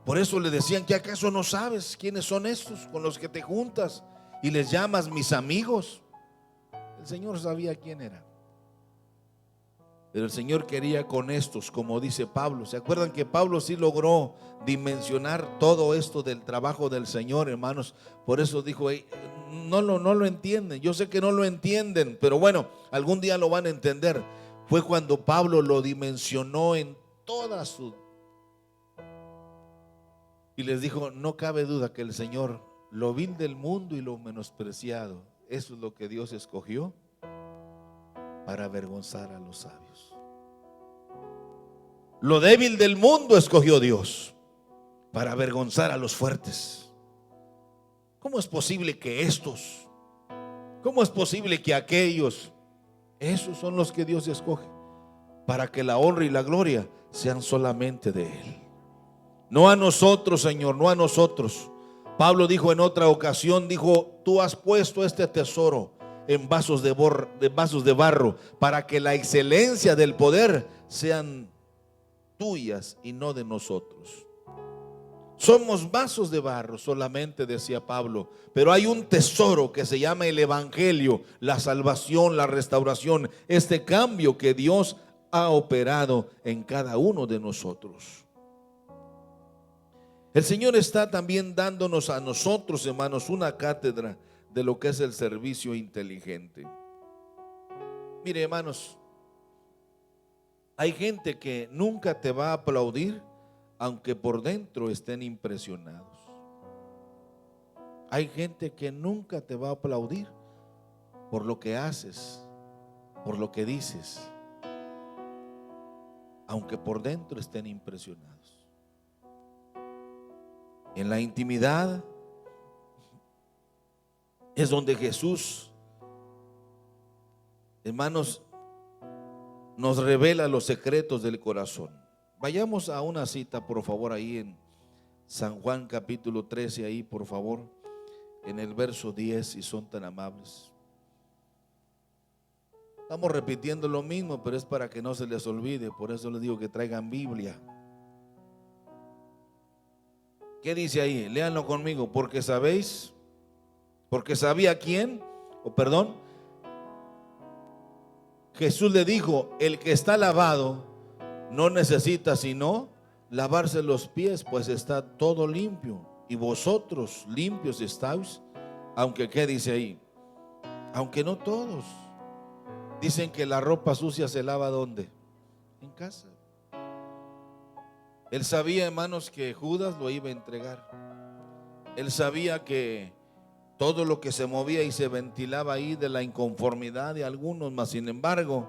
Por eso le decían: ¿que acaso no sabes quiénes son estos con los que te juntas y les llamas mis amigos? El Señor sabía quién era. Pero el Señor quería con estos, como dice Pablo. ¿Se acuerdan que Pablo sí logró dimensionar todo esto del trabajo del Señor, hermanos? Por eso dijo: no lo entienden. Yo sé que no lo entienden, pero bueno, algún día lo van a entender. Fue cuando Pablo lo dimensionó en toda su... Y les dijo: no cabe duda que el Señor, lo vil del mundo y lo menospreciado, eso es lo que Dios escogió para avergonzar a los sabios. Lo débil del mundo escogió Dios para avergonzar a los fuertes. ¿Cómo es posible que estos? ¿Cómo es posible que aquellos? Esos son los que Dios escoge para que la honra y la gloria sean solamente de Él. No a nosotros, Señor, no a nosotros. Pablo dijo en otra ocasión, dijo: tú has puesto este tesoro en vasos de barro para que la excelencia del poder sean tuyas y no de nosotros. Somos vasos de barro solamente, decía Pablo, pero hay un tesoro que se llama el Evangelio, la salvación, la restauración, este cambio que Dios ha operado en cada uno de nosotros. El Señor está también dándonos a nosotros, hermanos, una cátedra de lo que es el servicio inteligente. Mire, hermanos, hay gente que nunca te va a aplaudir aunque por dentro estén impresionados. Hay gente que nunca te va a aplaudir por lo que haces, por lo que dices, aunque por dentro estén impresionados. En la intimidad es donde Jesús, hermanos, nos revela los secretos del corazón. Vayamos a una cita, por favor, ahí San Juan capítulo 13 ahí, por favor, en el verso 10, si son tan amables. Estamos repitiendo lo mismo, pero es para que no se les olvide, por eso les digo que traigan Biblia. ¿Qué dice ahí? Léanlo conmigo. Porque sabéis, porque sabía quién, Jesús le dijo: el que está lavado no necesita sino lavarse los pies, pues está todo limpio. Y vosotros limpios estáis, aunque, ¿qué dice ahí? Aunque no todos. Dicen que la ropa sucia se lava ¿dónde? En casa. Él sabía, hermanos, que Judas lo iba a entregar. Él sabía que todo lo que se movía y se ventilaba ahí de la inconformidad de algunos, mas sin embargo,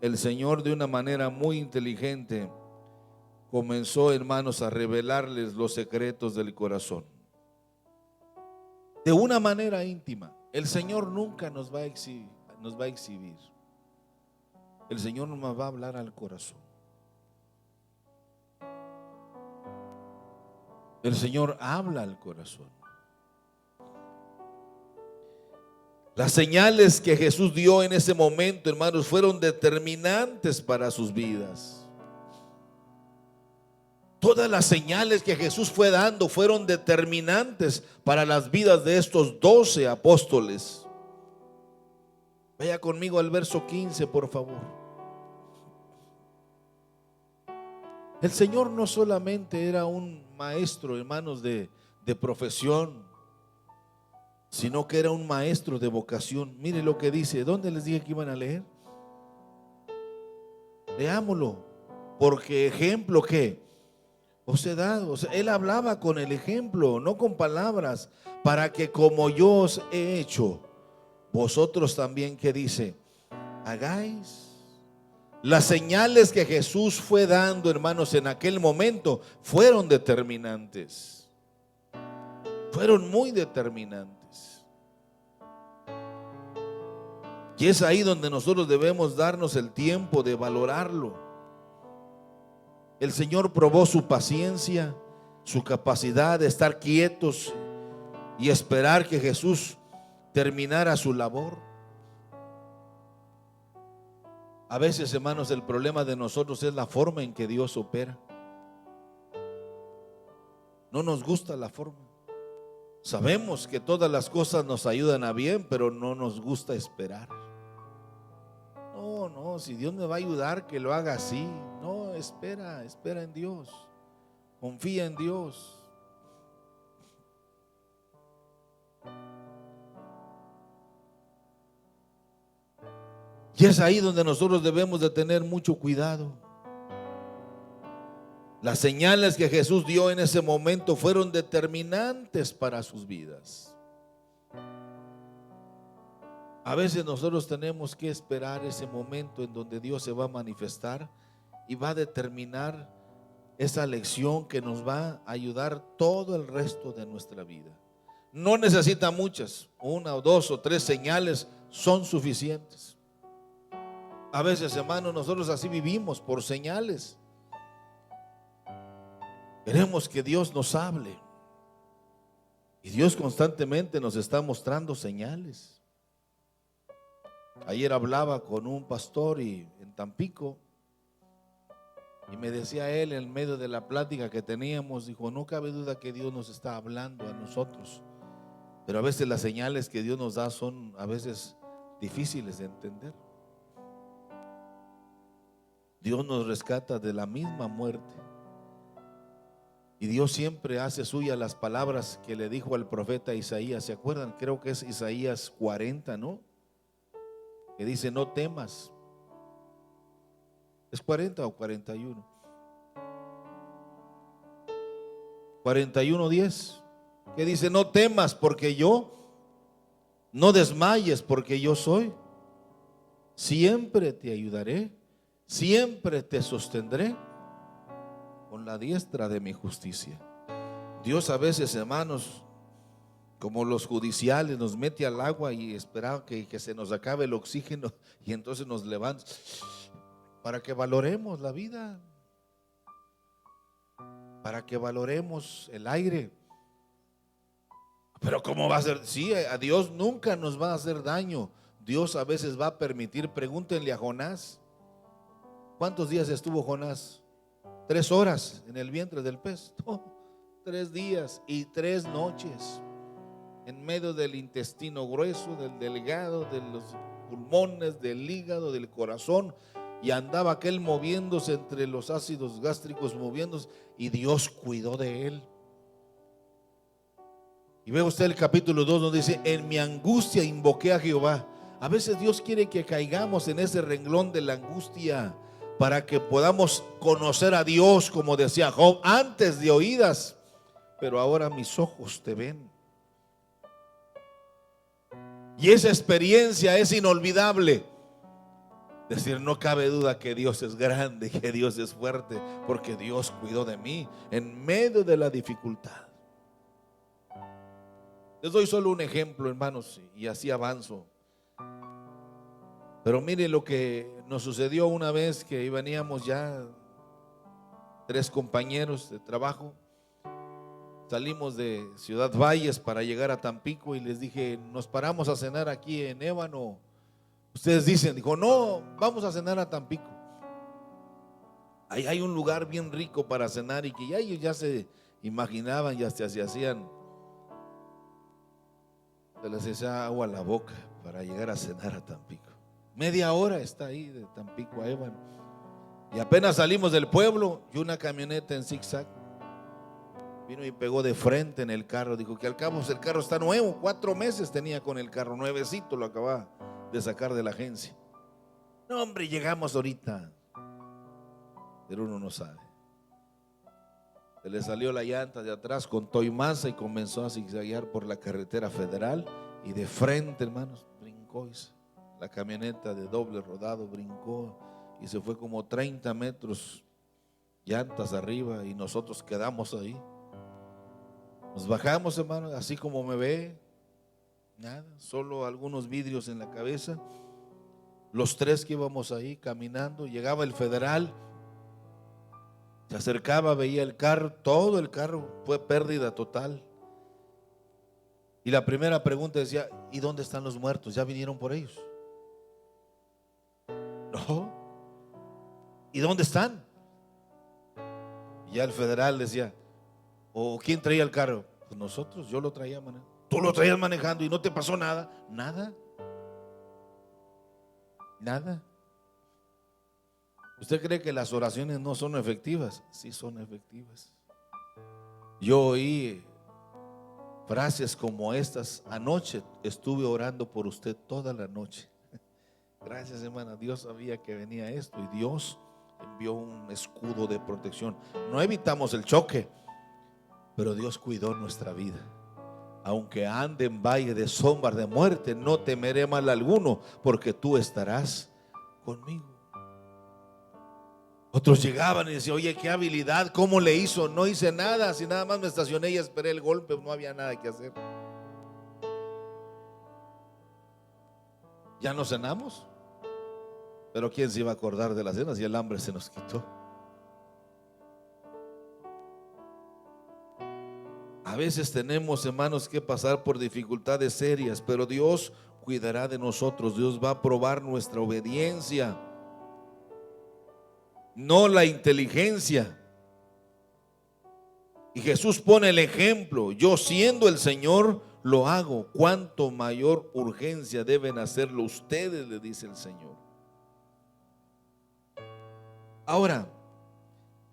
el Señor, de una manera muy inteligente, comenzó, hermanos, a revelarles los secretos del corazón. De una manera íntima. El Señor nunca nos va a exhibir. El Señor nos va a hablar al corazón. El Señor habla al corazón. Las señales que Jesús dio en ese momento, hermanos, fueron determinantes para sus vidas. Todas las señales que Jesús fue dando fueron determinantes para las vidas de estos 12 apóstoles. Vaya conmigo al verso 15, por favor. El Señor no solamente era un maestro, hermanos, de profesión, sino que era un maestro de vocación. Mire lo que dice. ¿Dónde les dije que iban a leer? Leámoslo. Porque ejemplo, ¿qué? Os he dado. O sea, él hablaba con el ejemplo, no con palabras, para que como yo os he hecho, vosotros también, ¿qué dice? Hagáis. Las señales que Jesús fue dando, hermanos, en aquel momento fueron determinantes. Fueron muy determinantes. Y es ahí donde nosotros debemos darnos el tiempo de valorarlo. El Señor probó su paciencia, su capacidad de estar quietos y esperar que Jesús terminara su labor. A veces, hermanos, el problema de nosotros es la forma en que Dios opera. No nos gusta la forma. Sabemos que todas las cosas nos ayudan a bien, pero no nos gusta esperar. No, si Dios me va a ayudar, que lo haga así. No, espera en Dios. Confía en Dios. Y es ahí donde nosotros debemos de tener mucho cuidado. Las señales que Jesús dio en ese momento fueron determinantes para sus vidas. A veces nosotros tenemos que esperar ese momento en donde Dios se va a manifestar y va a determinar esa lección que nos va a ayudar todo el resto de nuestra vida. No necesita muchas, 1 o 2 o 3 señales son suficientes. A veces, hermanos, nosotros así vivimos por señales. Queremos que Dios nos hable. Y Dios constantemente nos está mostrando señales. Ayer hablaba con un pastor en Tampico y me decía él en medio de la plática que teníamos, dijo: no cabe duda que Dios nos está hablando a nosotros, pero a veces las señales que Dios nos da son a veces difíciles de entender. Dios nos rescata de la misma muerte. Y Dios siempre hace suya las palabras que le dijo al profeta Isaías. ¿Se acuerdan? Creo que es Isaías 40, ¿no? Que dice: no temas. ¿Es 40 o 41? 41:10. Que dice: no temas porque yo, no desmayes porque yo soy. Siempre te ayudaré, siempre te sostendré con la diestra de mi justicia. Dios a veces, hermanos, como los judiciales, nos mete al agua y espera que se nos acabe el oxígeno y entonces nos levanta para que valoremos la vida. para que valoremos el aire. Pero ¿cómo va a ser? Sí, a Dios nunca nos va a hacer daño. Dios a veces va a permitir. Pregúntenle a Jonás. ¿Cuántos días estuvo Jonás? 3 horas en el vientre del pez. No, 3 días y 3 noches en medio del intestino grueso, del delgado, de los pulmones, del hígado, del corazón. Y andaba aquel moviéndose entre los ácidos gástricos, moviéndose, y Dios cuidó de él. Y ve usted el capítulo 2 donde dice: en mi angustia invoqué a Jehová. A veces Dios quiere que caigamos en ese renglón de la angustia para que podamos conocer a Dios, como decía Job: antes de oídas, pero ahora mis ojos te ven. Y esa experiencia es inolvidable. Decir, no cabe duda que Dios es grande, que Dios es fuerte, porque Dios cuidó de mí en medio de la dificultad. Les doy solo un ejemplo, hermanos, y así avanzo. Pero mire lo que nos sucedió una vez que veníamos ya 3 compañeros de trabajo. Salimos de Ciudad Valles para llegar a Tampico y les dije: nos paramos a cenar aquí en Ébano. Ustedes dicen, dijo, no, vamos a cenar a Tampico. Ahí hay un lugar bien rico para cenar, y que ya ellos ya se imaginaban, ya se hacían, se les hacía agua a la boca para llegar a cenar a Tampico. Media hora está ahí de Tampico a Ébano. Y apenas salimos del pueblo y una camioneta en zigzag vino y pegó de frente en el carro. Dijo que al cabo el carro está nuevo, 4 meses tenía con el carro, nuevecito, lo acababa de sacar de la agencia. No, hombre, llegamos ahorita. Pero uno no sabe. Se le salió la llanta de atrás con toimaza y comenzó a zigzaguear por la carretera federal, y de frente, hermanos, brincó la camioneta de doble rodado, brincó y se fue como 30 metros, llantas arriba, y nosotros quedamos ahí. Nos bajamos, hermanos, así como me ve, nada, solo algunos vidrios en la cabeza. Los 3 que íbamos ahí caminando, llegaba el federal, se acercaba, veía el carro, todo el carro fue pérdida total. Y la primera pregunta decía: ¿y dónde están los muertos? ¿Ya vinieron por ellos? No. ¿Y dónde están? Y ya el federal decía: ¿o quién traía el carro? Pues nosotros, yo lo traía manejando. ¿Tú lo traías manejando y no te pasó nada? Nada. Nada. ¿Usted cree que las oraciones no son efectivas? Sí son efectivas. Yo oí frases como estas. Anoche estuve orando por usted toda la noche. Gracias, hermana. Dios sabía que venía esto y Dios envió un escudo de protección. No evitamos el choque, pero Dios cuidó nuestra vida. Aunque ande en valle de sombra de muerte, no temeré mal alguno, porque tú estarás conmigo. Otros llegaban y decían: oye, qué habilidad, ¿cómo le hizo? No hice nada, si nada más me estacioné y esperé el golpe, no había nada que hacer. Ya no cenamos, pero ¿quién se iba a acordar de la cena si el hambre se nos quitó? A veces tenemos, hermanos, que pasar por dificultades serias, pero Dios cuidará de nosotros. Dios va a probar nuestra obediencia, no la inteligencia. Y Jesús pone el ejemplo: yo siendo el Señor lo hago, cuánto mayor urgencia deben hacerlo ustedes, le dice el Señor. Ahora,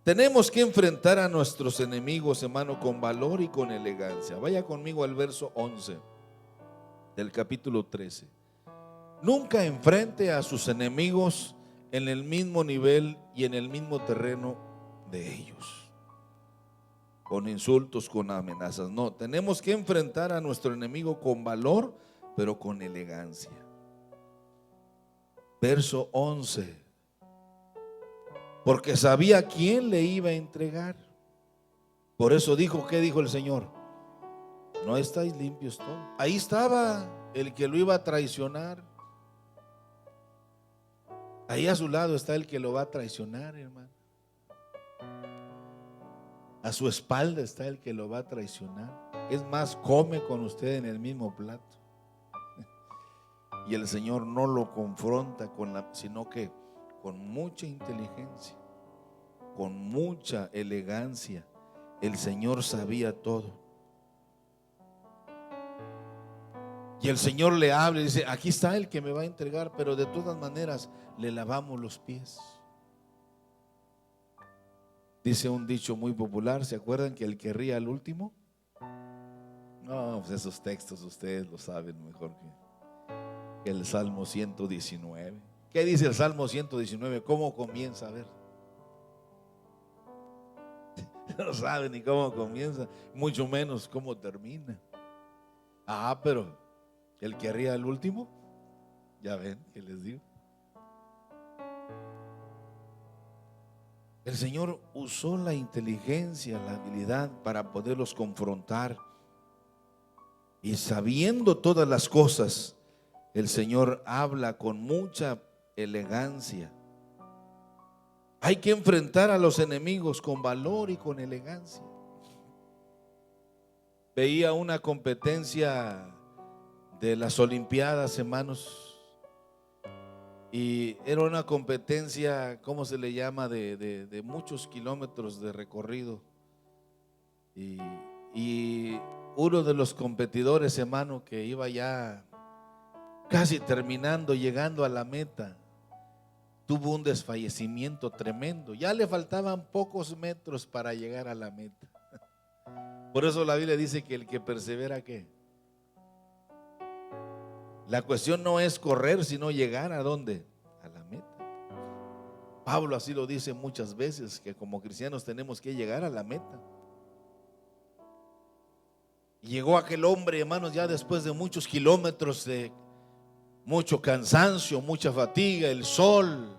tenemos que enfrentar a nuestros enemigos, hermano, con valor y con elegancia. Vaya conmigo al verso 11 del capítulo 13. Nunca enfrente a sus enemigos en el mismo nivel y en el mismo terreno de ellos, con insultos, con amenazas. No, tenemos que enfrentar a nuestro enemigo con valor, pero con elegancia. Verso 11. Porque sabía quién le iba a entregar. Por eso dijo, ¿qué dijo el Señor? No estáis limpios todos. Ahí estaba el que lo iba a traicionar. Ahí a su lado está el que lo va a traicionar, hermano. A su espalda está el que lo va a traicionar. Es más, come con usted en el mismo plato. Y el Señor no lo confronta sino que con mucha inteligencia, con mucha elegancia. El Señor sabía todo. Y el Señor le habla y dice: aquí está el que me va a entregar, pero de todas maneras le lavamos los pies. Dice un dicho muy popular, ¿se acuerdan que el que ríe al último? No, pues esos textos ustedes lo saben mejor que el Salmo 119. ¿Qué dice el Salmo 119? ¿Cómo comienza? A ver. No saben ni cómo comienza, mucho menos cómo termina. Pero el que ríe al último, ya ven que les digo. El Señor usó la inteligencia, la habilidad para poderlos confrontar. Y sabiendo todas las cosas, el Señor habla con mucha elegancia. Hay que enfrentar a los enemigos con valor y con elegancia. Veía una competencia de las Olimpiadas, hermanos. Y era una competencia, ¿cómo se le llama? De muchos kilómetros de recorrido. Y uno de los competidores, hermano, que iba ya casi terminando, llegando a la meta, tuvo un desfallecimiento tremendo. Ya le faltaban pocos metros para llegar a la meta. Por eso la Biblia dice que el que persevera, ¿qué? La cuestión no es correr, sino llegar ¿a dónde? A la meta. Pablo así lo dice muchas veces, que como cristianos tenemos que llegar a la meta. Llegó aquel hombre, hermanos, ya después de muchos kilómetros, de mucho cansancio, mucha fatiga, el sol,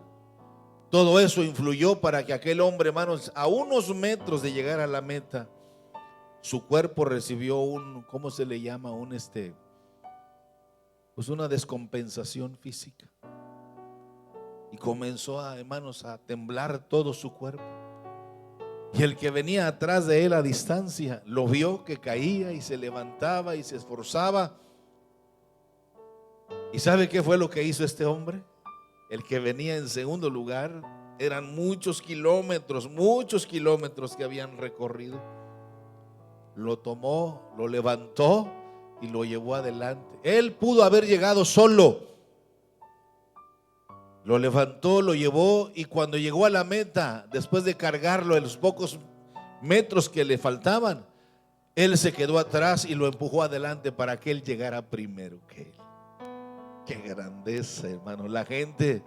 todo eso influyó para que aquel hombre, hermanos, a unos metros de llegar a la meta, su cuerpo recibió ¿cómo se le llama? Pues una descompensación física. Y comenzó hermanos, a temblar todo su cuerpo. Y el que venía atrás de él a distancia lo vio que caía y se levantaba y se esforzaba. ¿Y sabe qué fue lo que hizo este hombre? El que venía en segundo lugar, eran muchos kilómetros que habían recorrido. Lo tomó, lo levantó y lo llevó adelante. Él pudo haber llegado solo. Lo levantó, lo llevó, y cuando llegó a la meta, después de cargarlo en los pocos metros que le faltaban, él se quedó atrás y lo empujó adelante para que él llegara primero que él. Qué grandeza, hermano. La gente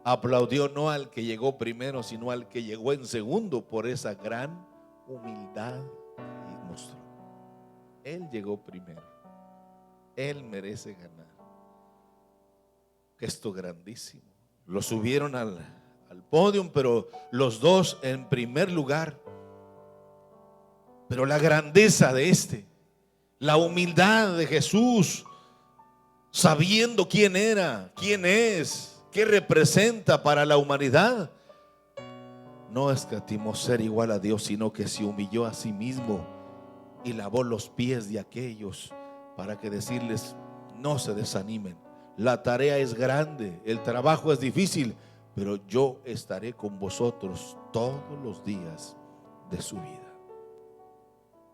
aplaudió no al que llegó primero, sino al que llegó en segundo, por esa gran humildad que mostró. Él llegó primero. Él merece ganar. Gesto grandísimo. Lo subieron al podio, pero los dos en primer lugar. Pero la grandeza de la humildad de Jesús, sabiendo quién era, quién es, qué representa para la humanidad, no escatimó ser igual a Dios, sino que se humilló a sí mismo y lavó los pies de aquellos, para que decirles: no se desanimen. La tarea es grande, el trabajo es difícil, pero yo estaré con vosotros todos los días de su vida.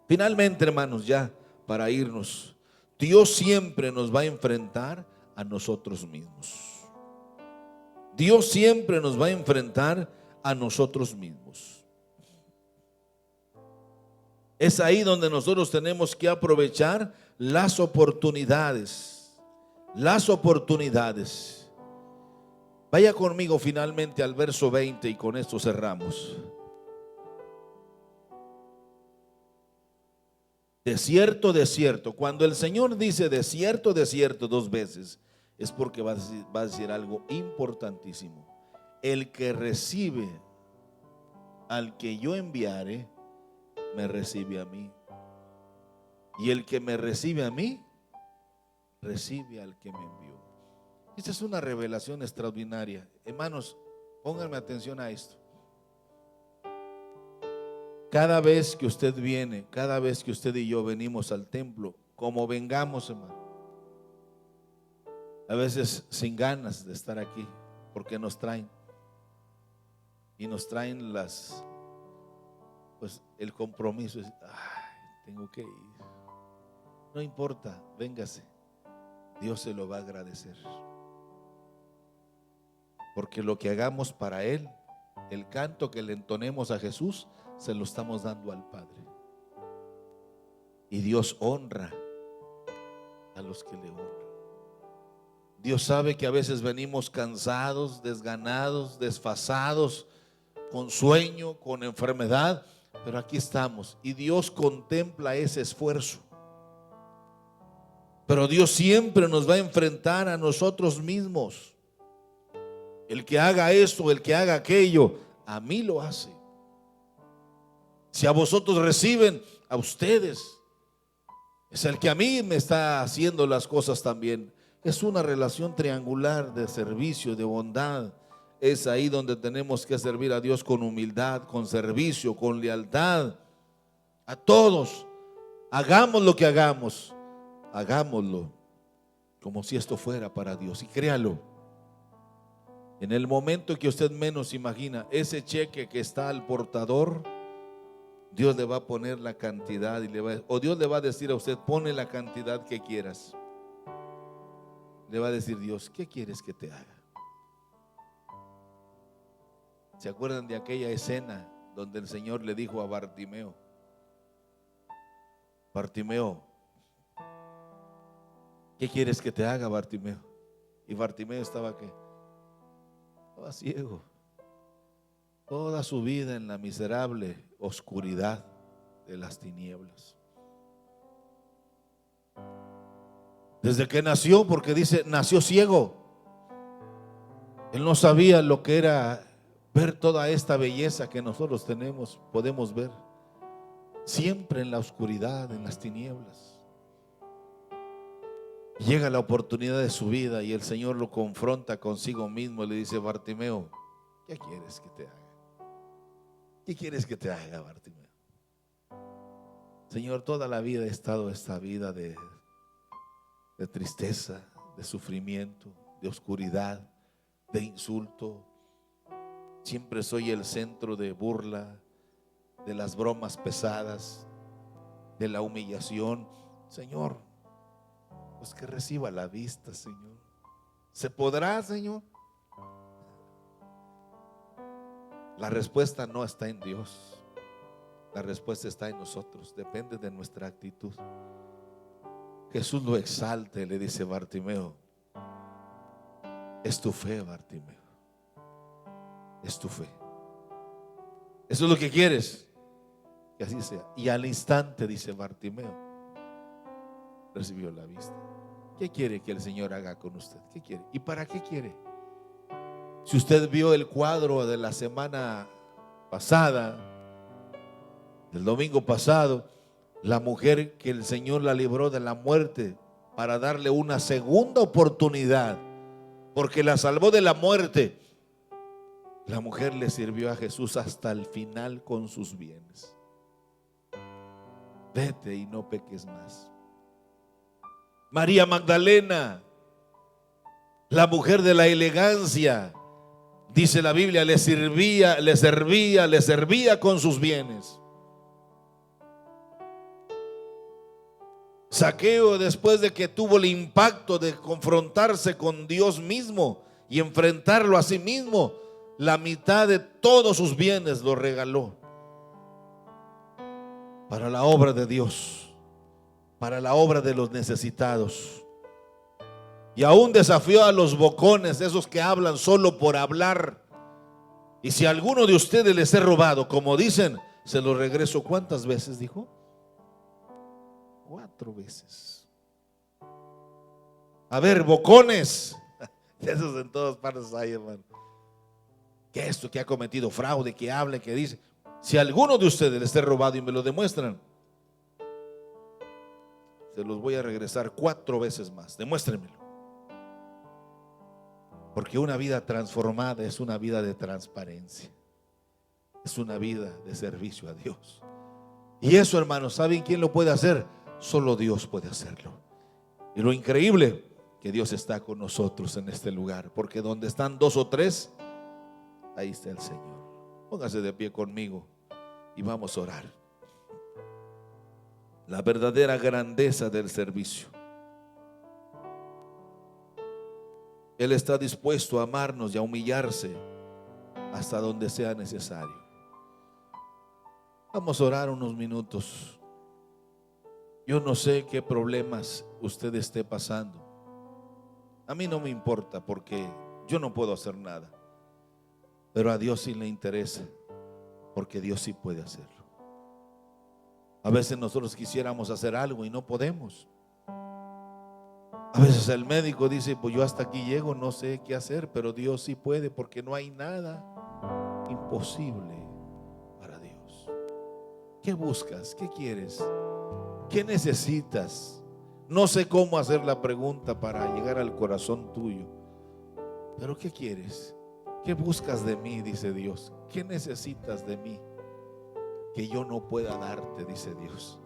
Finalmente, hermanos, ya para irnos, Dios siempre nos va a enfrentar a nosotros mismos. Dios siempre nos va a enfrentar a nosotros mismos. Es ahí donde nosotros tenemos que aprovechar las oportunidades. Las oportunidades. Vaya conmigo finalmente al verso 20 y con esto cerramos. De cierto, cuando el Señor dice de cierto dos veces, es porque va a decir algo importantísimo. El que recibe al que yo enviare, me recibe a mí. Y el que me recibe a mí, recibe al que me envió. Esta es una revelación extraordinaria. Hermanos, pónganme atención a esto. Cada vez que usted viene, cada vez que usted y yo venimos al templo, como vengamos, hermano, a veces sin ganas de estar aquí, porque nos traen y nos traen pues el compromiso es, tengo que ir. No importa, véngase, Dios se lo va a agradecer, porque lo que hagamos para Él, el canto que le entonemos a Jesús, se lo estamos dando al Padre. Y Dios honra a los que le honran. Dios sabe que a veces venimos cansados, desganados, desfasados, con sueño, con enfermedad, pero aquí estamos y Dios contempla ese esfuerzo. Pero Dios siempre nos va a enfrentar a nosotros mismos. El que haga esto, el que haga aquello, a mí lo hace. Si a vosotros reciben, a ustedes. Es el que a mí me está haciendo las cosas también. Es una relación triangular de servicio, de bondad. Es ahí donde tenemos que servir a Dios con humildad, con servicio, con lealtad. A todos, hagamos lo que hagamos, hagámoslo como si esto fuera para Dios. Y créalo, en el momento que usted menos imagina, ese cheque que está al portador, Dios le va a poner la cantidad o Dios le va a decir a usted, pone la cantidad que quieras. Le va a decir Dios, ¿qué quieres que te haga? ¿Se acuerdan de aquella escena donde el Señor le dijo a Bartimeo, Bartimeo, ¿qué quieres que te haga, Bartimeo? Y Bartimeo estaba ¿qué? Estaba ciego. Toda su vida en la miserable oscuridad de las tinieblas. Desde que nació, porque dice, nació ciego. Él no sabía lo que era ver toda esta belleza que nosotros podemos ver. Siempre en la oscuridad, en las tinieblas. Llega la oportunidad de su vida y el Señor lo confronta consigo mismo y le dice, Bartimeo, ¿qué quieres que te haga? ¿Qué quieres que te haga, Bartimeo? Señor, toda la vida he estado esta vida de tristeza, de sufrimiento, de oscuridad, de insulto. Siempre soy el centro de burla, de las bromas pesadas, de la humillación. Señor, pues que reciba la vista, Señor. ¿Se podrá, Señor? La respuesta no está en Dios. La respuesta está en nosotros. Depende de nuestra actitud. Jesús lo exalta y le dice, Bartimeo, es tu fe, Bartimeo. Es tu fe. Eso es lo que quieres. Que así sea. Y al instante, dice Bartimeo, recibió la vista. ¿Qué quiere que el Señor haga con usted? ¿Qué quiere? ¿Y para qué quiere? Si usted vio el cuadro de la semana pasada, del domingo pasado, la mujer que el Señor la libró de la muerte para darle una segunda oportunidad, porque la salvó de la muerte. La mujer le sirvió a Jesús hasta el final con sus bienes. Vete y no peques más. María Magdalena, la mujer de la elegancia, dice la Biblia, le servía con sus bienes. Zaqueo, después de que tuvo el impacto de confrontarse con Dios mismo y enfrentarlo a sí mismo, la mitad de todos sus bienes lo regaló para la obra de Dios, para la obra de los necesitados. Y aún desafió a los bocones, esos que hablan solo por hablar. Y si a alguno de ustedes les he robado, como dicen, se lo regreso. ¿Cuántas veces dijo? 4 veces. A ver, bocones, esos en todas partes hay, hermano. Que esto, que ha cometido fraude, que hable, que dice. Si a alguno de ustedes les he robado y me lo demuestran, se los voy a regresar 4 veces más. Demuéstrenmelo. Porque una vida transformada es una vida de transparencia. Es es una vida de servicio a Dios. Y eso, hermanos, ¿saben quién lo puede hacer? Solo Dios puede hacerlo. Y lo increíble, que Dios está con nosotros en este lugar, porque donde están 2 o 3, ahí está el Señor. Póngase de pie conmigo y vamos a orar. La verdadera grandeza del servicio. Él está dispuesto a amarnos y a humillarse hasta donde sea necesario. Vamos a orar unos minutos. Yo no sé qué problemas usted esté pasando. A mí no me importa porque yo no puedo hacer nada. Pero a Dios sí le interesa, porque Dios sí puede hacerlo. A veces nosotros quisiéramos hacer algo y no podemos. A veces el médico dice, pues yo hasta aquí llego, no sé qué hacer, pero Dios sí puede, porque no hay nada imposible para Dios. ¿Qué buscas? ¿Qué quieres? ¿Qué necesitas? No sé cómo hacer la pregunta para llegar al corazón tuyo, pero ¿qué quieres? ¿Qué buscas de mí? Dice Dios. ¿Qué necesitas de mí que yo no pueda darte? Dice Dios.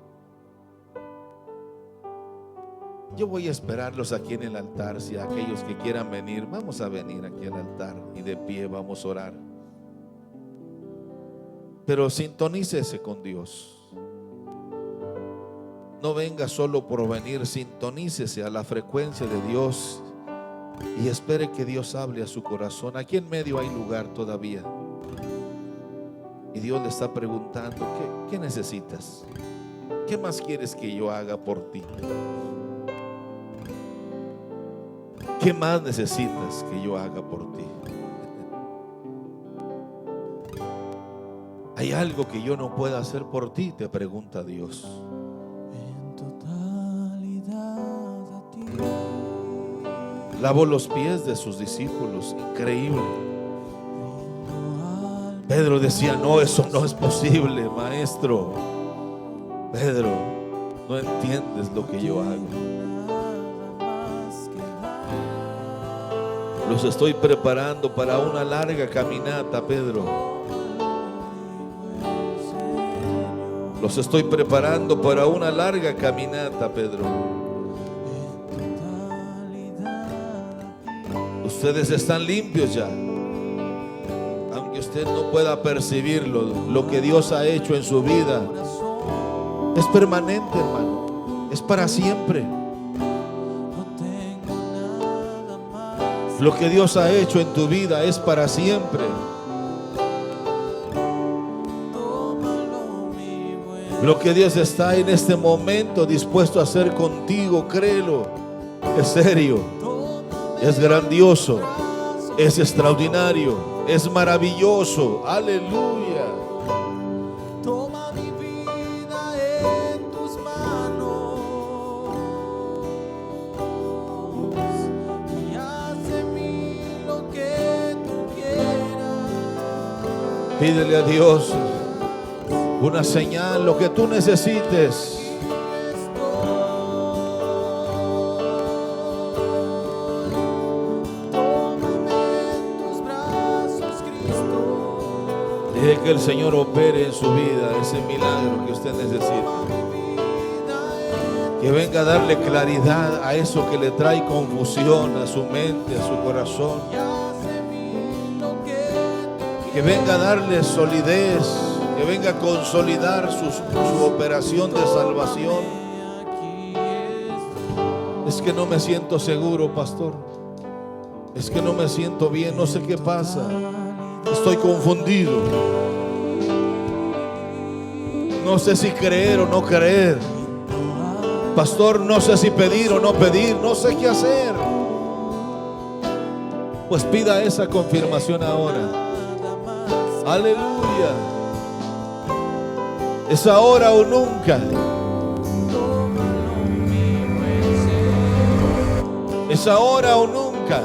Yo voy a esperarlos aquí en el altar. Si aquellos que quieran venir, vamos a venir aquí al altar y de pie vamos a orar. Pero sintonícese con Dios. No venga solo por venir, sintonícese a la frecuencia de Dios y espere que Dios hable a su corazón. Aquí en medio hay lugar todavía. Y Dios le está preguntando, ¿qué necesitas? ¿Qué más quieres que yo haga por ti? ¿Qué más necesitas que yo haga por ti? ¿Hay algo que yo no pueda hacer por ti? Te pregunta Dios. En totalidad a ti. Lavó los pies de sus discípulos. Increíble. Pedro decía, no, eso no es posible, maestro. Pedro, no entiendes lo que yo hago. Los estoy preparando para una larga caminata, Pedro. Los estoy preparando para una larga caminata, Pedro. Ustedes están limpios ya. Aunque usted no pueda percibirlo, lo que Dios ha hecho en su vida es permanente, hermano. Es para siempre. Lo que Dios ha hecho en tu vida es para siempre. Lo que Dios está en este momento dispuesto a hacer contigo, créelo, es serio, es grandioso, es extraordinario, es maravilloso. Aleluya. Toma mi vida en tus manos y haz de mí lo que tú quieras. Pídele a Dios una señal, lo que tú necesites. Deje que el Señor opere en su vida ese milagro que usted necesita. Que venga a darle claridad a eso que le trae confusión a su mente, a su corazón. Que venga a darle solidez, que venga a consolidar su operación de salvación. Es que no me siento seguro, pastor. Es que no me siento bien, no sé qué pasa. Estoy confundido. No sé si creer o no creer. Pastor, no sé si pedir o no pedir. No sé qué hacer. Pues pida esa confirmación ahora. Aleluya. Es ahora o nunca. Es ahora o nunca.